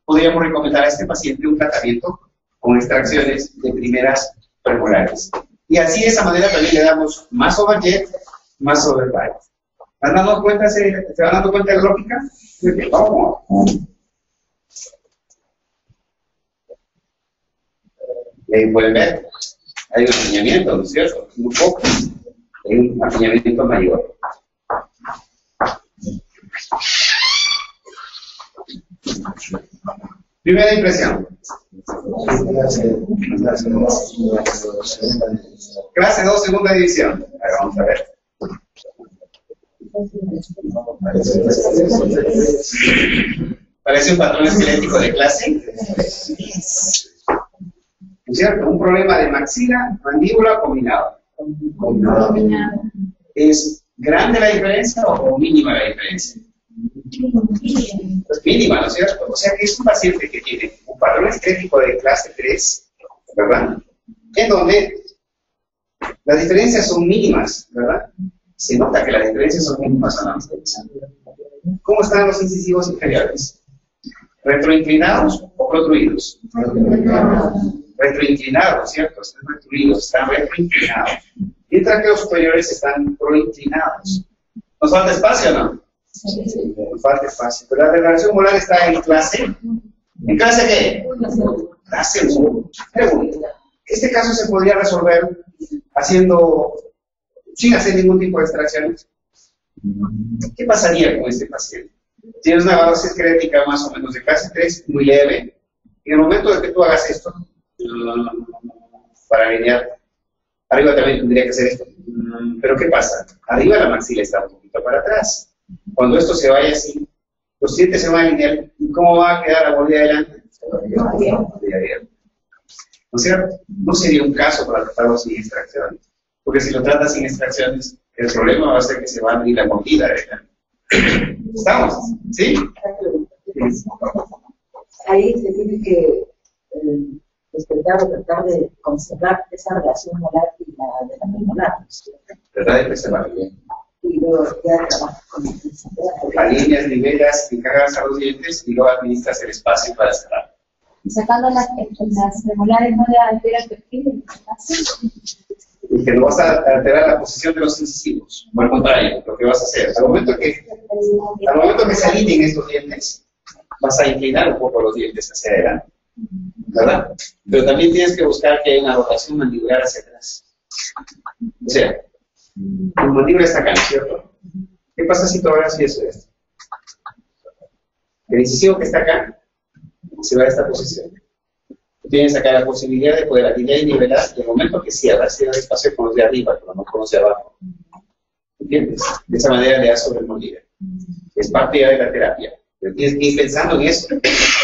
Speaker 1: Podríamos recomendar a este paciente un tratamiento con extracciones de primeras premolares. Y así de esa manera también le damos más overjet, más overbite. ¿Se van dando cuenta de la lógica? Vamos. Pueden ver, hay un afiñamiento, ¿no es cierto? Un poco. Hay un afiñamiento mayor. Primera impresión. Clase 2, segunda división. Ahora vamos a ver. ¿Parece un patrón esquelético de clase? ¿No es cierto? Un problema de maxila, mandíbula combinado. ¿Es grande la diferencia o mínima la diferencia? Pues mínima, ¿no es cierto? O sea que es un paciente que tiene un patrón esquelético de clase 3 ¿verdad? En donde las diferencias son mínimas, ¿verdad? Se nota que las diferencias son mínimas, ¿no? ¿Cómo están los incisivos inferiores? ¿Retroinclinados o protruidos? Retroinclinados, ¿cierto? Están retruidos, están retroinclinados. Mientras que los superiores están proinclinados. ¿Nos falta espacio o no? Nos falta espacio. Pero la relación molar está en clase. ¿En clase qué? Clase 1. Pregunta. Este caso se podría resolver sin hacer ningún tipo de extracciones. ¿Qué pasaría con este paciente? Tienes una base esquelética más o menos de clase 3, muy leve, y en el momento de que tú hagas esto, para alinear, arriba también tendría que hacer esto. Pero ¿qué pasa? Arriba la maxila está un poquito para atrás. Cuando esto se vaya así, los dientes se van a alinear. ¿Y cómo va a quedar la mordida adelante? ¿No es cierto? No sería un caso para tratarlo sin extracciones. Porque si lo tratas sin extracciones, el problema va a ser que se va a abrir la mordida adelante. ¿Estamos? ¿Sí?
Speaker 5: Ahí se tiene que respetar o tratar de conservar esa relación molar y la de la premolar.
Speaker 1: Tratar de preservar bien.
Speaker 5: Y luego ya trabajas con
Speaker 1: alineas, nivelas, encargas a los dientes y luego administras el espacio para cerrar.
Speaker 3: Y sacando las premolares no le altera el perfil.
Speaker 1: Y que no vas a alterar la posición de los incisivos. Por el contrario, lo que vas a hacer, al momento que se alineen estos dientes, vas a inclinar un poco los dientes hacia adelante, ¿verdad? Pero también tienes que buscar que haya una rotación mandibular hacia atrás. O sea, tu mandíbula está acá, ¿no es cierto? ¿Qué pasa si tú hagas esto? El incisivo que está acá se va a esta posición. Tienes acá la posibilidad de poder alinear y nivelar y el momento que cierras, cierra el espacio con los de arriba, pero no con los de abajo. ¿Entiendes? De esa manera le das sobre el mordida. Es parte ya de la terapia. Pero tienes que ir pensando en eso.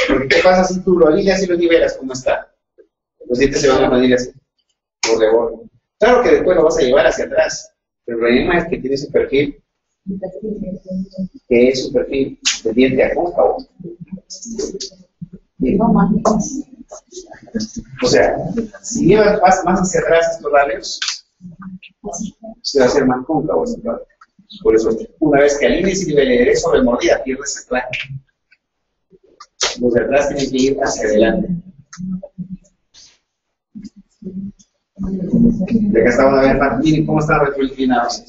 Speaker 1: Porque ¿qué pasa si tú lo alineas y lo nivelas? ¿Cómo está? Los dientes se van a medir así, por de borde. Claro que después lo vas a llevar hacia atrás. Pero el problema es que tienes un perfil que es un perfil de diente acóncavo. O sea, si llevas más hacia atrás estos labios, se va a hacer más cóncavo. Por eso, una vez que alinees y niveles sobre mordida, pierdes el plan. Los de atrás tienen que ir hacia adelante. De acá está una vez más, miren cómo están retroinclinados.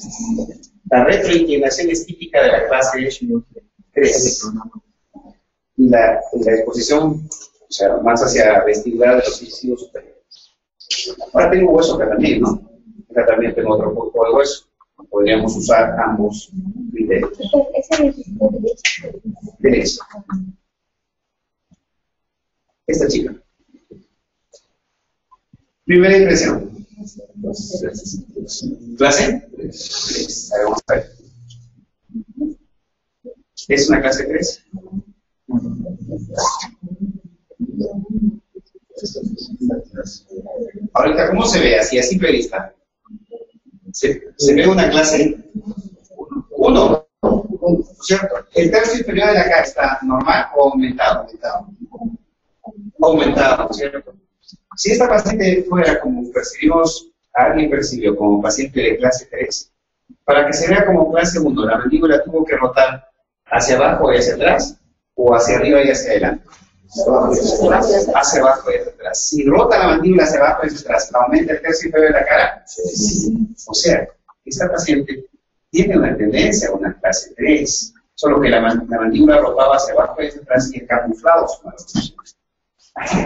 Speaker 1: La retroinclinación es típica de la clase 3. Y la exposición, o sea, más hacia vestibular de los incisivos superiores. Ahora tengo hueso acá también, ¿no? Acá también tengo otro poco de hueso. Podríamos usar ambos criterios. Derecho. Esta chica. Primera impresión. ¿Clase? 3. A ver, vamos a ver. ¿Es una clase 3? Ahorita, ¿cómo se ve así a simple vista? Se ve una clase 1, ¿cierto? El tercio inferior de la cara está normal o aumentado. Aumentado, ¿cierto? Si esta paciente fuera como alguien percibió como paciente de clase 3, para que se vea como clase 1, la mandíbula tuvo que rotar hacia abajo y hacia atrás, o hacia arriba y hacia adelante. Hacia abajo y hacia atrás. Si rota la mandíbula hacia abajo y hacia atrás, aumenta el tercio inferior de la cara. O sea, esta paciente tiene una tendencia a una clase 3, solo que la mandíbula rotaba hacia abajo y hacia atrás y camuflados.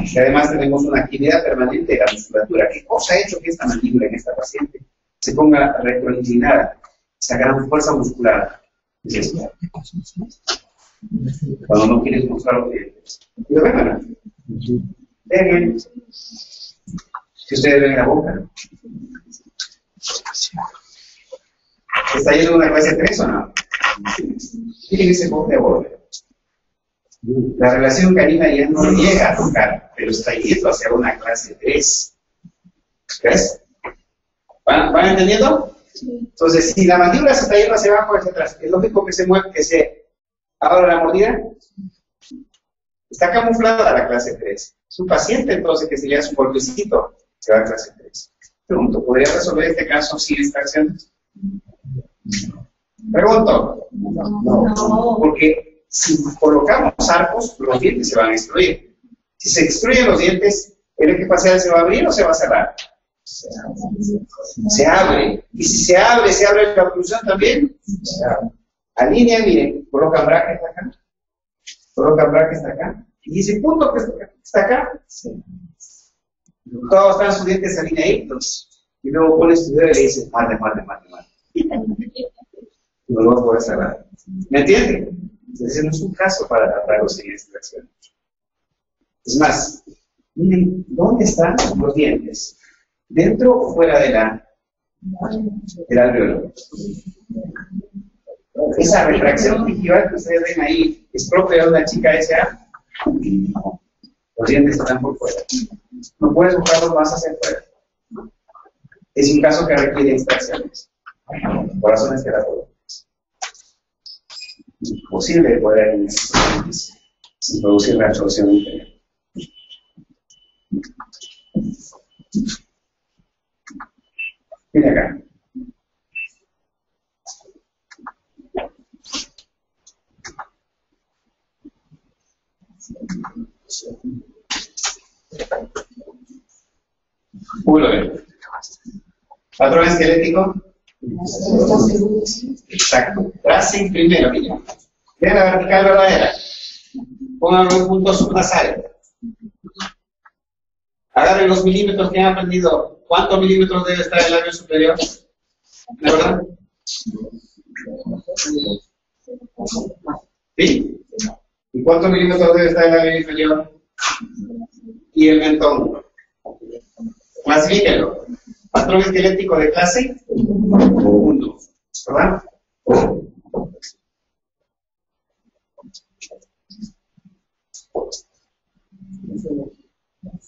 Speaker 1: Y además tenemos una actividad permanente de la musculatura. ¿Qué cosa ha hecho que esta mandíbula en esta paciente se ponga retroinclinada? Esa gran fuerza muscular. Es esto. Cuando no quieres mostrar los dientes. Pero vean, vean. Si ustedes ven la boca. ¿Está yendo una clase 3 o no? Miren ese borde a borde. La relación canina ya no llega a tocar, pero está yendo hacia una clase 3. ¿Ves? ¿Van entendiendo? Entonces, si la mandíbula se está yendo hacia abajo o hacia atrás, es lógico que se mueve, que se abra la mordida. Está camuflada la clase 3. Es un paciente entonces que se le hace un golpecito, se va a clase 3. Pregunto, ¿podría resolver este caso sin extracciones? Pregunto.
Speaker 3: No.
Speaker 1: Porque si colocamos arcos, los dientes se van a extruir. Si se extruyen los dientes, ¿el eje facial se va a abrir o se va a cerrar? Se abre. Y si se abre la oclusión también. Alinea, miren, colocan brackets acá. Colocan brackets acá. Y ese punto que está acá, todos están sus dientes alineaditos. Y luego pones tu dedo y le dices, mate. Y no lo vas a poder cerrar. ¿Me entienden? Ese no es un caso para tratar los sin extracción. Es más, miren, ¿dónde están los dientes? ¿Dentro o fuera del alveolo? Esa retracción gingival que ustedes ven ahí, ¿es propia de una chica SA? Los dientes están por fuera. No puedes buscarlos más hacia afuera. Es un caso que requiere extracciones. Por razones terapéuticas. Imposible poder alinear estos dientes sin producir la absorción interior. Mira acá. Uno de patrón esquelético. Exacto. Tracen primero, mira. Vean la vertical verdadera. Pónganlo en punto subnasal. Agarren los milímetros que han aprendido. ¿Cuántos milímetros debe estar el labio superior? ¿La verdad? ¿Sí? ¿Y cuántos milímetros debe estar el labio inferior? Y el mentón. Clasifíquenlo. Patrón esquelético de clase 1. ¿Verdad?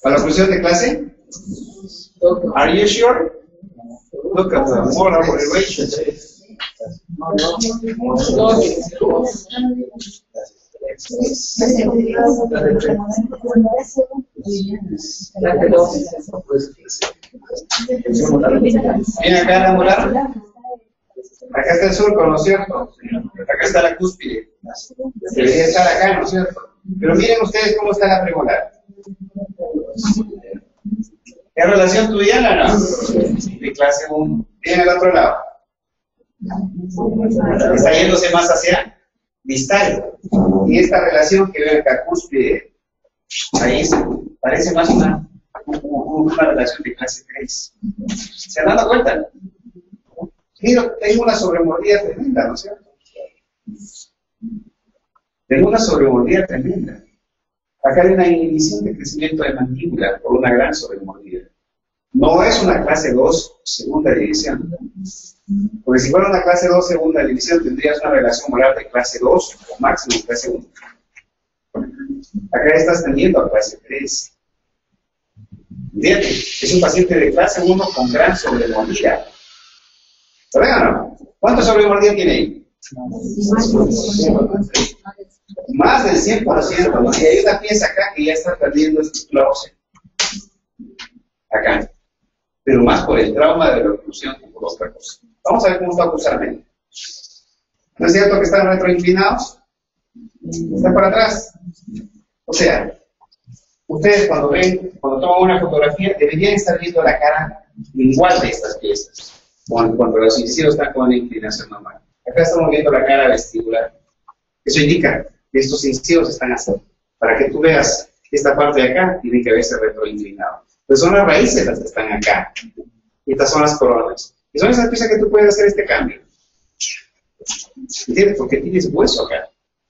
Speaker 1: ¿Para la función de clase? Are you sure? Look at the molar relation. Viene acá la molar. Acá está el surco, ¿no es cierto? Acá está la cúspide. Debería estar acá, ¿no es cierto? Pero miren ustedes cómo está la premolar. ¿Es relación tuviana o no? De clase 1. Viene al otro lado. Está yéndose más hacia distal. Y esta relación que ven acá, cúspide, ahí parece más una relación de clase 3. ¿Se han dado cuenta? Tengo una sobremordida tremenda, ¿no es cierto? Tengo una sobremordida tremenda. Acá hay una inhibición de crecimiento de mandíbula por una gran sobremordida. No es una clase 2 segunda división. Porque si fuera una clase 2 segunda división tendrías una relación molar de clase 2 o máximo clase 1. Acá estás tendiendo a clase 3. ¿Entiendes? Es un paciente de clase 1 con gran sobremordida. ¿Saben o no? ¿Cuánto sobremordida tiene ahí? Más del 100%, ¿no? Y hay una pieza acá que ya está perdiendo estructura ósea. Acá. Pero más por el trauma de la oclusión que por otra cosa. Vamos a ver cómo está ocularmente. ¿No es cierto que están retroinclinados? Están para atrás. O sea, ustedes cuando toman una fotografía deberían estar viendo la cara igual de estas piezas. Cuando los incisivos están con una inclinación normal. Acá estamos viendo la cara vestibular. Eso indica que estos incisivos están así. Para que tú veas esta parte de acá, tiene que verse retroinclinado. Pues son las raíces las que están acá. Y estas son las coronas. Y son esas piezas que tú puedes hacer este cambio. ¿Entiendes? Porque tienes hueso acá.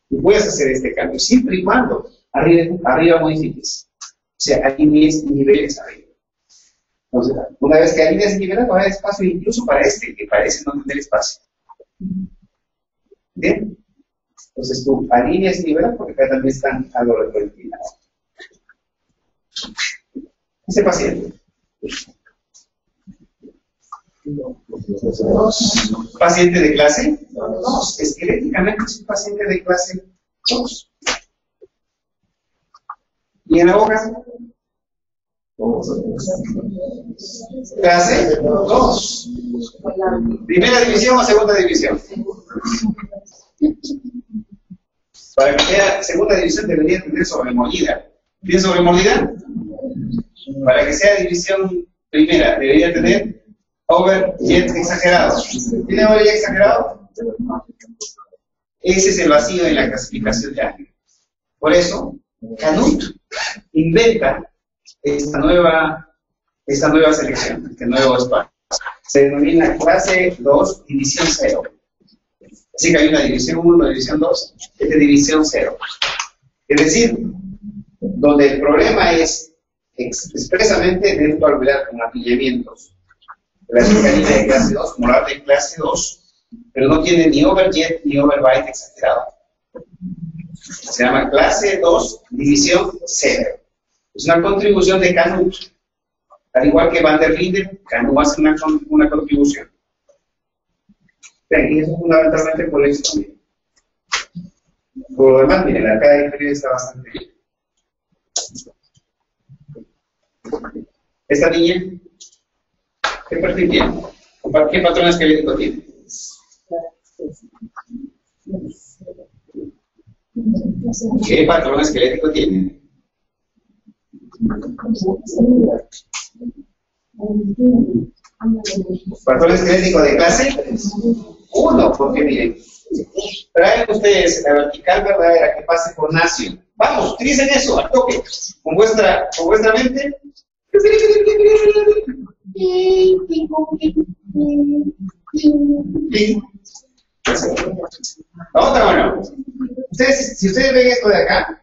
Speaker 1: Y puedes hacer este cambio. Siempre y cuando arriba modifiques. O sea, alinees niveles arriba. Entonces, una vez que alineas niveles, va a haber espacio incluso para este, que parece no tener espacio. ¿Bien? Entonces tú alineas niveles porque acá también están algo retroinclinados. Este paciente. ¿Paciente de clase 2? Esqueléticamente es un paciente de clase 2. ¿Y en la boca? Clase 2. ¿Primera división o segunda división? Para que sea segunda división debería tener sobremordida. ¿Tiene sobremordida? Para que sea división primera debería tener overjet exagerado. ¿Tiene overjet exagerado? Ese es el vacío en la clasificación de ángulos. Por eso, Canut inventa esta nueva selección, este nuevo espacio. Se denomina clase 2, división 0. Así que hay una división 1, una división 2, esta es división 0. Es decir, donde el problema es expresamente de probabilidad con apillamientos. La canina de clase 2, molar de clase 2, pero no tiene ni overjet ni overbite exagerado. Se llama clase 2, división 0. Es una contribución de Canut. Al igual que Van der Linden, Canut hace una contribución. Y eso es fundamentalmente por eso también. Por lo demás, miren, la cara inferior está bastante bien. Esta niña, ¿qué perfil tiene? ¿Qué patrón esquelético tiene? ¿Qué patrón esquelético tiene? Patrón esquelético de clase 1, porque miren, traen ustedes la vertical verdadera que pase por nacio. Vamos, utilicen eso, al toque, con vuestra mente. La otra mano. Si ustedes ven esto de acá,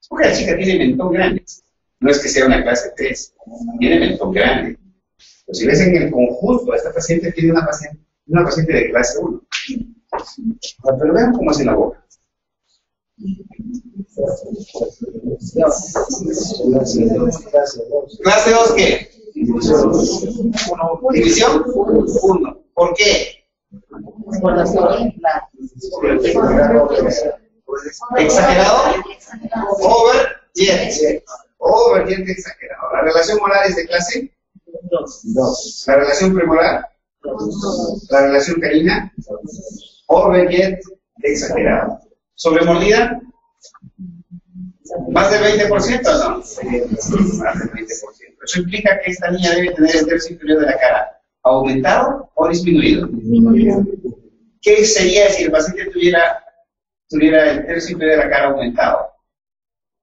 Speaker 1: es porque la chica tiene mentón grande. No es que sea una clase 3, tiene mentón grande. Pero si ves en el conjunto, esta paciente tiene una paciente de clase 1. Pero vean cómo es en la boca. ¿Clase 2 qué? División 1. ¿Por qué? ¿Exagerado? Overjet. Overjet exagerado. La relación molar es de clase 2. La relación premolar. La relación canina. Overjet exagerado. ¿Sobremordida? ¿Más del 20%? No. Más del 20%. Eso implica que esta niña debe tener el tercio inferior de la cara aumentado o disminuido. ¿Qué sería si el paciente tuviera el tercio inferior de la cara aumentado?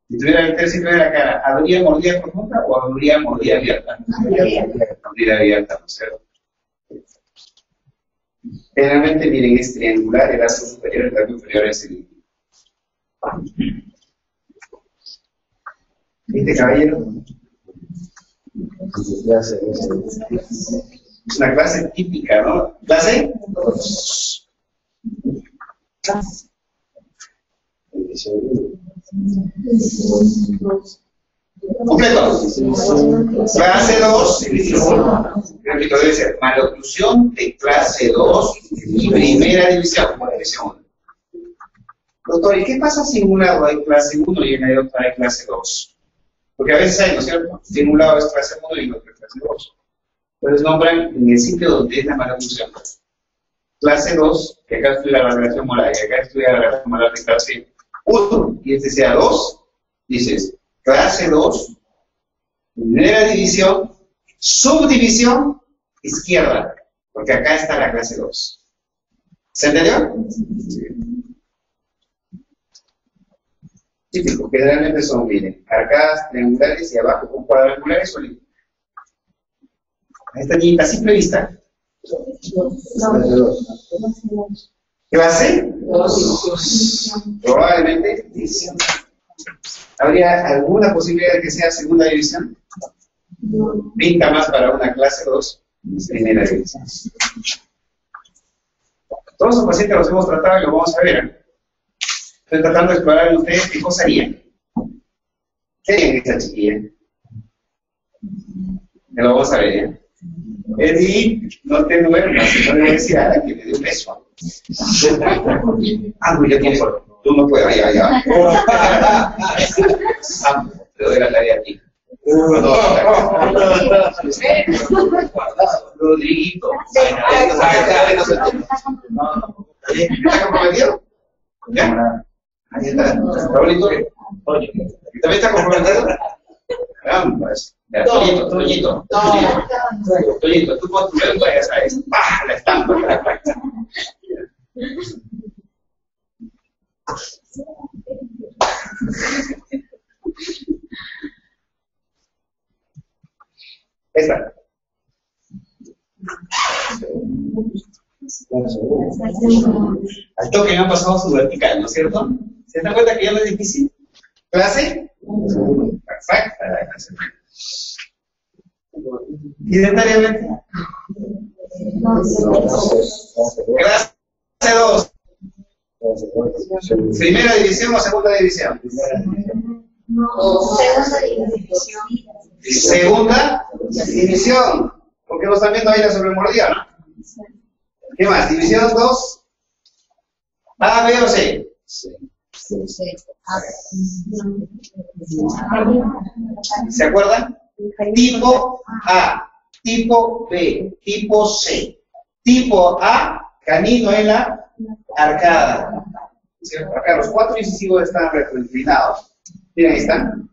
Speaker 1: Si tuviera el tercio inferior de la cara, ¿habría mordida profunda o habría mordida abierta? Mordida abierta, ¿no es cierto? Generalmente, miren, es triangular, el lazo superior, el labio inferior es el... ¿Viste, caballero? Es una clase típica, ¿no? ¿Clase? Completo. Clase 2. Repito, debe ser maloclusión de clase 2 y primera división, como división 1. Doctor, ¿y qué pasa si en un lado hay clase 1 y en el otro hay clase 2? Porque a veces hay, ¿no es cierto? Si en un lado es clase 1 y en el otro es clase 2. Entonces nombran en el sitio donde es la maloclusión. Clase 2, que acá estudia la relación molar, y acá estudia la relación molar de clase 1, y este sea 2, dices, clase 2, primera división, subdivisión, izquierda, porque acá está la clase 2. ¿Se entendió? Típico, generalmente son, miren, arcadas triangulares y abajo con cuadrangulares o líneas. Esta niñita simple vista. ¿Qué va a ser? Probablemente 10. ¿Habría alguna posibilidad de que sea segunda división? Pinta más para una clase 2, primera división. Todos los pacientes los hemos tratado y lo vamos a ver. Estoy tratando de explorar en ustedes qué cosa harían. ¿Qué harían esta chiquilla? Lo vamos a ver, ¿eh? Eddie, no te duermas, no le voy a decir a alguien que me dé un beso. Ah, pues ya tienes, tú no puedes, ya. Rodriguito. ¿Está comprometido? ¿Ya? Ahí está. Raulito. ¿También está comprometido? Vamos. Toñito. Toñito, tú pon tu lengua, ya sabes. ¡Pah! La estampa. Esta. Al toque me han pasado su vertical, ¿no es cierto? ¿Se dan cuenta que ya no es difícil? ¿Clase? Perfecto. ¿Identitariamente? Clase 2. ¿Primera división o segunda división? Segunda división. Porque nos están viendo ahí la sobremordida, ¿no? ¿Qué más? División 2. A, B o C. ¿Se acuerdan? Tipo A, tipo B, tipo C. Tipo A, canino en la arcada. ¿Cierto? Acá los 4 incisivos están retroinclinados. Miren, ahí están.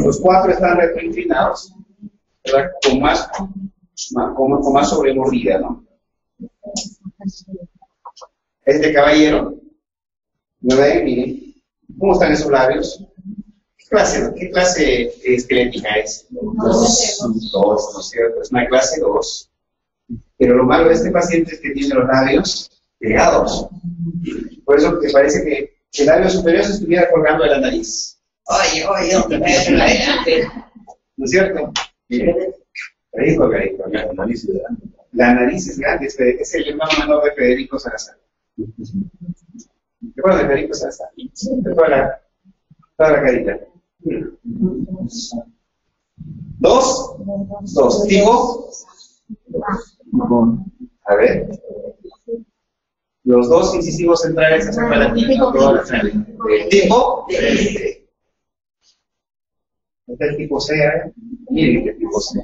Speaker 1: Los 4 están retroinclinados, ¿verdad? Con más sobremordida, ¿no? Este caballero, ¿me ven? Miren, ¿cómo están esos labios? ¿Qué clase esquelética es? 2, ¿no es cierto? Es una clase 2. Pero lo malo de este paciente es que tiene los labios pegados. Por eso te parece que el labio superior se estuviera colgando de la nariz. Oye, ¿no es cierto? Carico. La nariz es grande, es el hermano menor de Federico Salazar. ¿Te acuerdas de Federico Salazar? De toda la carita. 2. Tipo. A ver. Los 2 incisivos centrales hacen para ti. Tipo. Este es el tipo C, ¿eh? Miren qué tipo C.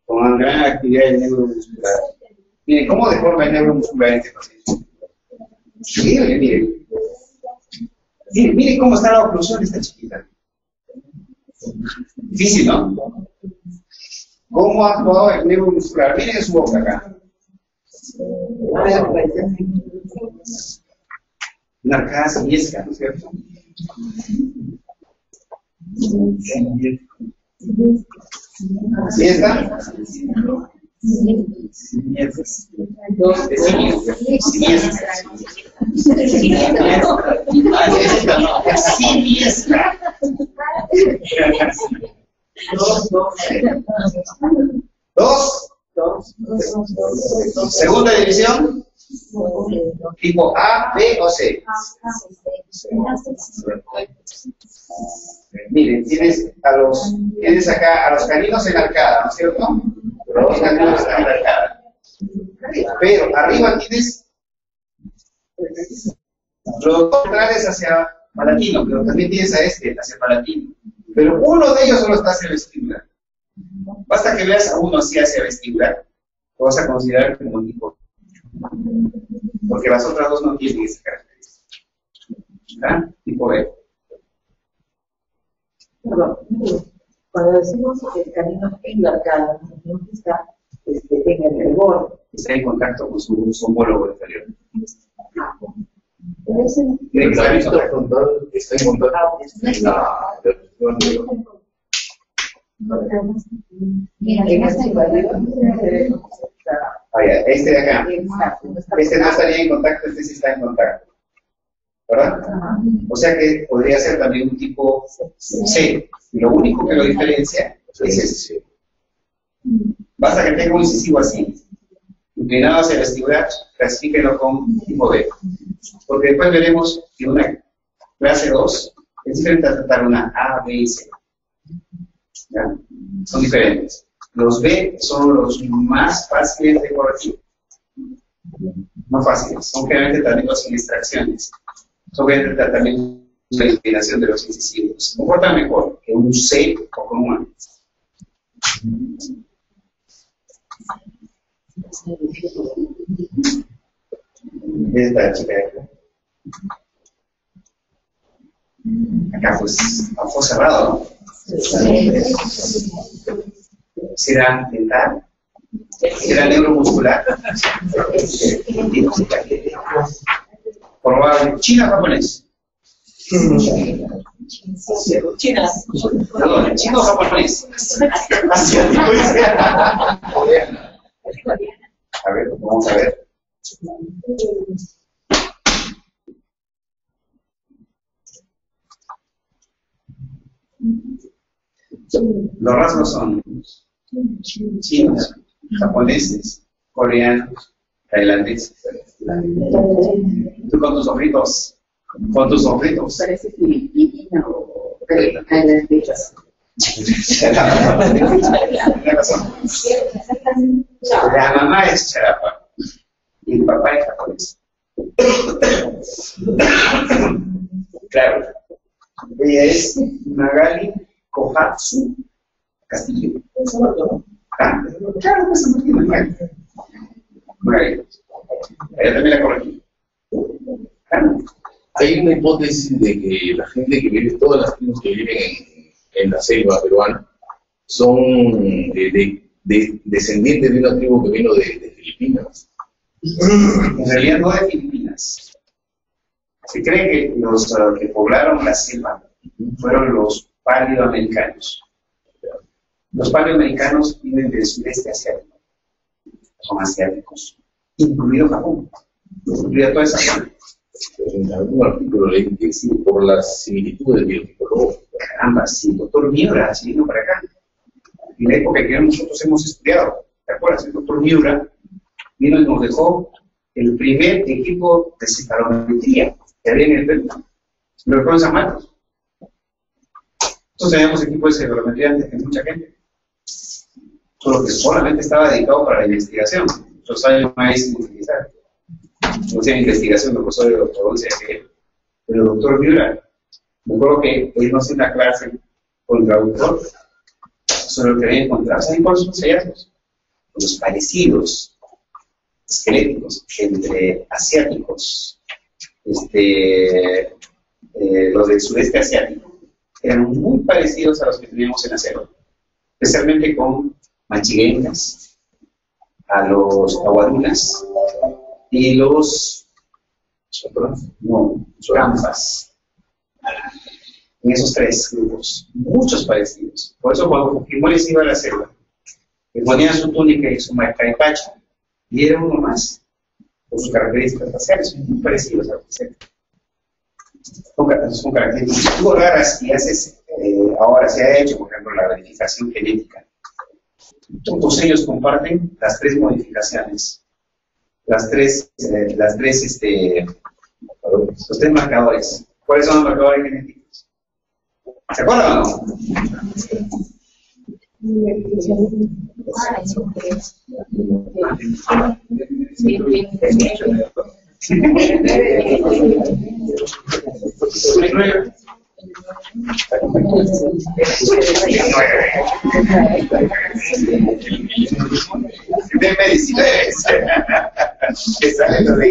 Speaker 1: Con una gran actividad del neuromuscular. Miren, ¿cómo deforma el neuromuscular en este paciente? Miren cómo está la oclusión de esta chiquita. Difícil, ¿no? ¿Cómo ha actuado el neuromuscular? Miren su boca acá. Una arcada simiesca, ¿no es cierto? ¿Sí está? Dos. Segunda división. Tipo A, B o C. Miren, tienes acá a los caninos en arcada, ¿no es cierto? Los caninos están en arcada. Pero arriba tienes los dos centrales hacia palatino, pero también tienes a este hacia palatino. Pero uno de ellos solo está hacia vestibular. Basta que veas a uno así hacia vestibular, lo vas a considerar como tipo. Porque las otras dos no tienen esa característica. ¿Verdad? Tipo B.
Speaker 5: Perdón, cuando decimos que el canino en la arcada, no está en el borde.
Speaker 1: Está en contacto con su homólogo inferior.
Speaker 2: Está en contacto.
Speaker 1: Este de acá. Este no estaría en contacto, este sí está en contacto. ¿Verdad? O sea que podría ser también un tipo C. Lo único que lo diferencia es ese. Basta que tenga un incisivo así, inclinado hacia el vestibular, clasifíquelo con tipo B. Porque después veremos que una clase 2 es diferente a tratar una A, B y C. ¿Ya? Son diferentes. Los B son los más fáciles de corregir. Más fáciles. Son generalmente tratamientos sin extracciones. Son generalmente tratamientos la eliminación de los incisivos. Se comporta mejor que un C o con un A. Esta chica de acá. Acá pues, a ojos cerrados, ¿no? ¿Será dental? ¿Será neuromuscular? Probable. ¿China o japonés?
Speaker 5: China.
Speaker 1: No, ¿chino o japonés? Asiático, dice. A ver, vamos a ver. Los rasgos son chinos, japoneses, coreanos, tailandeses. Tú con tus sofritos,
Speaker 5: Parece filipina o tailandesa.
Speaker 1: Tienes razón. La mamá es charapa y el papá es japonés. Claro, ella es Magali Kohatsu Castillo. Ah, claro, pues no tiene Magali. Ella también la corregí. Claro.
Speaker 2: Hay una hipótesis de que la gente que vive, todas las tribus que viven en la selva peruana, son descendientes de una tribu que vino de Filipinas.
Speaker 1: En realidad no de Filipinas. Se cree que los que poblaron la selva fueron los paleoamericanos. Los paleoamericanos viven del sudeste asiático. Son asiáticos, incluido Japón, incluida toda esa zona.
Speaker 2: En algún artículo leí que sí, por las similitudes biológicas.
Speaker 1: Caramba, sí, el doctor Miura se vino para acá. En la época que nosotros hemos estudiado, ¿te acuerdas? El doctor Miura vino y nos dejó el primer equipo de cefalometría que había en el Perú. Lo dejó en San Marcos. Nosotros teníamos equipos de cefalometría antes que mucha gente. Solo que solamente estaba dedicado para la investigación. Nosotros sabemos más utilizar. No hacía investigación, el profesor de doctorancia, pero el doctor Miura, me acuerdo que él nos hizo una clase con el traductor sobre lo que había encontrado. ¿Saben cuáles son los hallazgos? Los parecidos esqueléticos entre asiáticos, los del sureste asiático, eran muy parecidos a los que teníamos en la selva, especialmente con machiguencas, a los aguarunas y los chorampas. En esos tres grupos, muchos parecidos. Por eso cuando Fujimori se iba a la selva, le ponían su túnica y su caipacha, y era uno más, con sus características faciales, son muy parecidos a los que son características. Tú agarras y haces, ahora se ha hecho, por ejemplo, la verificación genética. Todos ellos comparten las tres modificaciones, los tres marcadores. ¿Cuáles son los marcadores genéticos? ¿Se acuerdan o no? De medicina es. Que sale lo de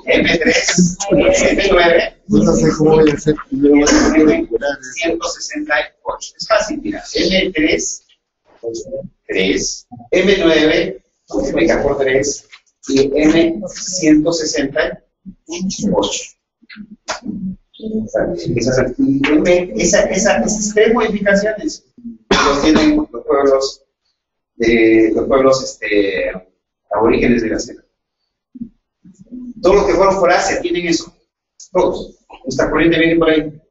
Speaker 1: M3, M9,
Speaker 4: No sé cómo voy a hacer primero.
Speaker 1: 168. Es fácil, mira. M3, 3, M9, multiplica por 3, y M168. Esas tres modificaciones los tienen los pueblos aborígenes de la selva. Todos los que fueron por Asia tienen eso. Todos. Nuestra corriente viene por ahí.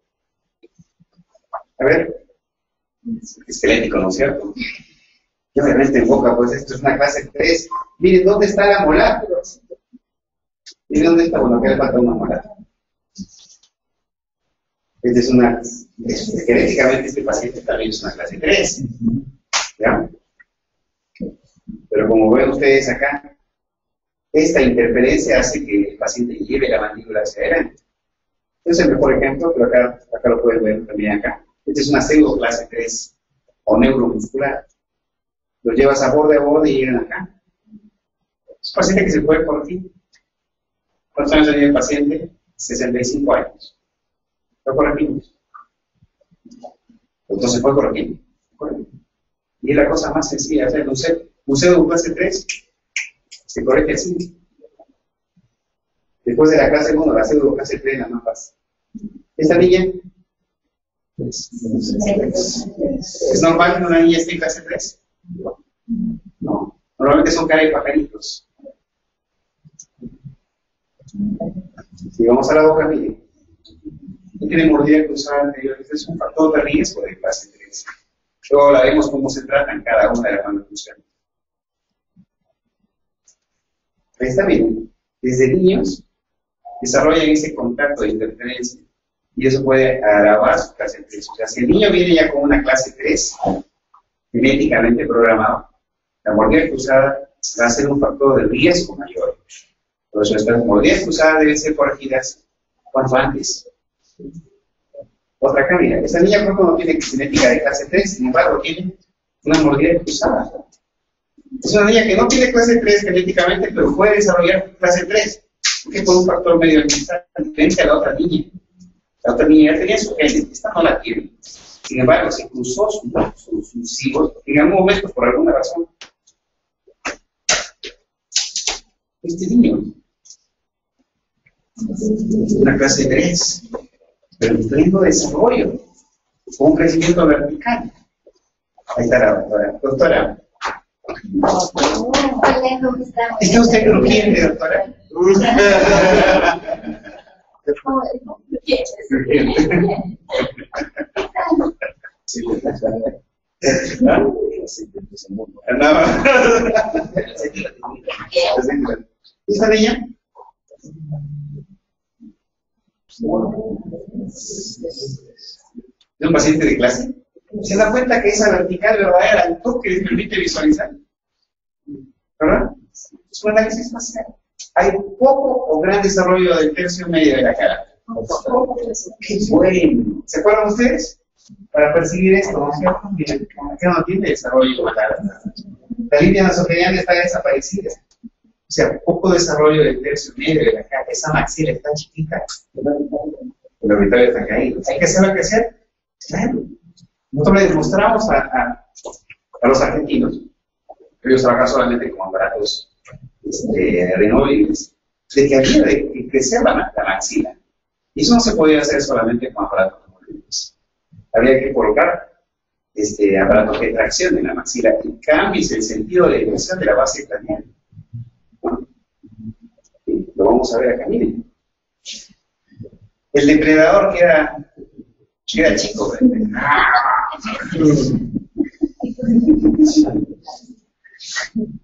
Speaker 1: A ver. Esquelético, ¿no es cierto? Y obviamente en boca, pues esto es una clase 3. Miren, ¿dónde está la molar? Miren, ¿dónde está? Bueno, acá le falta una molar. Esta es una, genéticamente este paciente también es una clase 3. ¿Ya? Pero como ven ustedes acá, esta interferencia hace que el paciente lleve la mandíbula hacia adelante. Este es el mejor ejemplo, pero acá lo pueden ver también acá. Esta es una pseudo clase 3 o neuromuscular. Lo llevas a borde y llegan acá. Es un paciente que se puede por aquí. ¿Cuántos años tenía el paciente? 65 años. Fue por aquí. Entonces fue por aquí. Y es la cosa más sencilla. O sea, un pseudo clase 3 se corrige así. Después de la clase 1, la pseudo clase 3 la más fácil. ¿Esta niña? ¿Es normal que una niña esté en clase 3? No. Normalmente son cara de pajaritos. Si vamos a la boca, miren. No tiene mordida cruzada anterior. Este es un factor de riesgo de clase 3. Luego hablaremos cómo se tratan cada una de las malnutriciones. Ahí está bien. Desde niños desarrollan ese contacto de interferencia y eso puede agravar su clase 3. O sea, si el niño viene ya con una clase 3 genéticamente programado, la mordida cruzada va a ser un factor de riesgo mayor. Por eso estas mordidas cruzadas deben ser corregidas cuanto antes. Otra acá, mira, esta niña por ejemplo no tiene genética de clase 3, sin embargo tiene una mordida cruzada. Es una niña que no tiene clase 3 genéticamente, pero puede desarrollar clase 3, porque es por un factor medio diferente a la otra niña. La otra niña ya tenía su genes, esta no la tiene. Sin embargo, se cruzó sus hijos en algún momento, por alguna razón. Este niño, una clase 3, pero en pleno desarrollo, con un crecimiento vertical. Ahí está la doctora. Doctora, ¿está usted crujiente, doctora? ¿Esta niña? ¿Es un paciente de clase? ¿Se da cuenta que esa vertical le va a dar al toque que les permite visualizar? ¿Verdad? Es un análisis facial. Hay poco o gran desarrollo del tercio medio de la cara. ¡Qué bueno! ¿Se acuerdan ustedes? Para percibir esto, ¿no es cierto? Miren, acá no tiene desarrollo de la cara. La línea nasogeniana está desaparecida. O sea, poco desarrollo del tercio medio de la cara. Esa maxila está chiquita. El orbitario está caído. ¿Hay que hacerlo crecer? Claro. Nosotros le demostramos a los argentinos, que ellos trabajan solamente con aparatos removibles, de que había de crecer la maxila. Y eso no se podía hacer solamente con aparatos removibles. Había que colocar aparatos de tracción en la maxila y cambies el sentido de elección de la base craneal. Bueno, lo vamos a ver acá, miren. El depredador que era chico,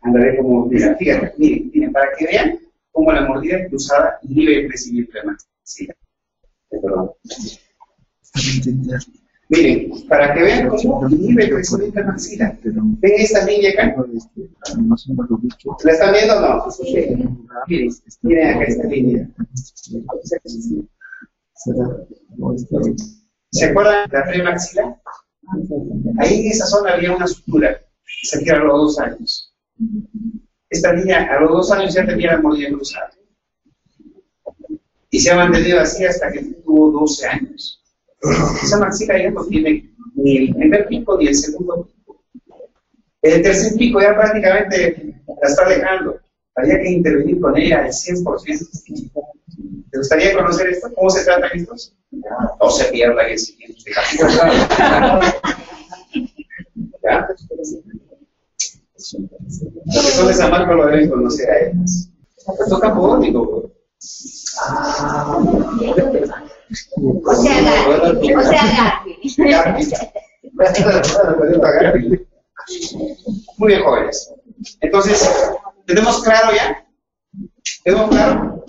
Speaker 1: andaré como, mira, fíjate, miren, para que vean cómo la mordida cruzada inhibe el crecimiento de la maxila. Perdón. Miren, para que vean cómo inhibe el crecimiento de la maxila. ¿Ven esta línea acá? ¿La están viendo o no? Miren acá esta línea. ¿Se acuerdan de la premaxila? Ahí en esa zona había una sutura. Se hacía a los 2 años. Esta niña a los 2 años ya tenía la mordida cruzada. Y se ha mantenido así hasta que tuvo 12 años. Esa maxila ya no tiene ni el primer pico ni el segundo pico. El tercer pico ya prácticamente la está dejando. Había que intervenir con ella al 100%. ¿Te gustaría conocer esto? ¿Cómo se tratan estos? No se pierda el siguiente. ¿Ya? Los que son de San Marcos lo deben conocer a ellas. Esto es campo óptico.
Speaker 3: O sea,
Speaker 1: Garfield. Muy bien, jóvenes. Entonces, ¿tenemos claro ya? ¿Tenemos claro?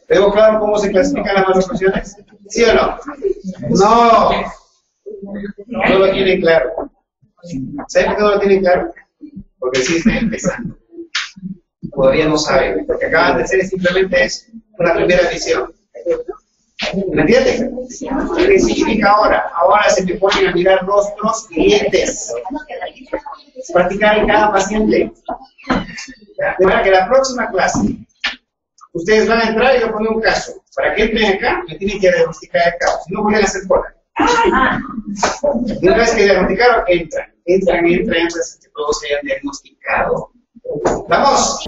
Speaker 1: ¿Tenemos claro cómo se clasifican las malnutriciones? ¿Sí o no? No. No lo tienen claro. ¿Saben por qué no lo tienen claro? Porque sí están empezando. todavía no saben, porque acaban de hacer simplemente es una primera visión. ¿Me entiendes? ¿Qué significa ahora? Ahora se me ponen a mirar rostros y dientes. Practicar en cada paciente. De manera que la próxima clase, ustedes van a entrar y yo pongo un caso. Para que entren acá, me tienen que diagnosticar acá. Si no, pueden hacer cola. Y una vez que diagnosticaron, entran hasta que todos se hayan diagnosticado. ¡Vamos!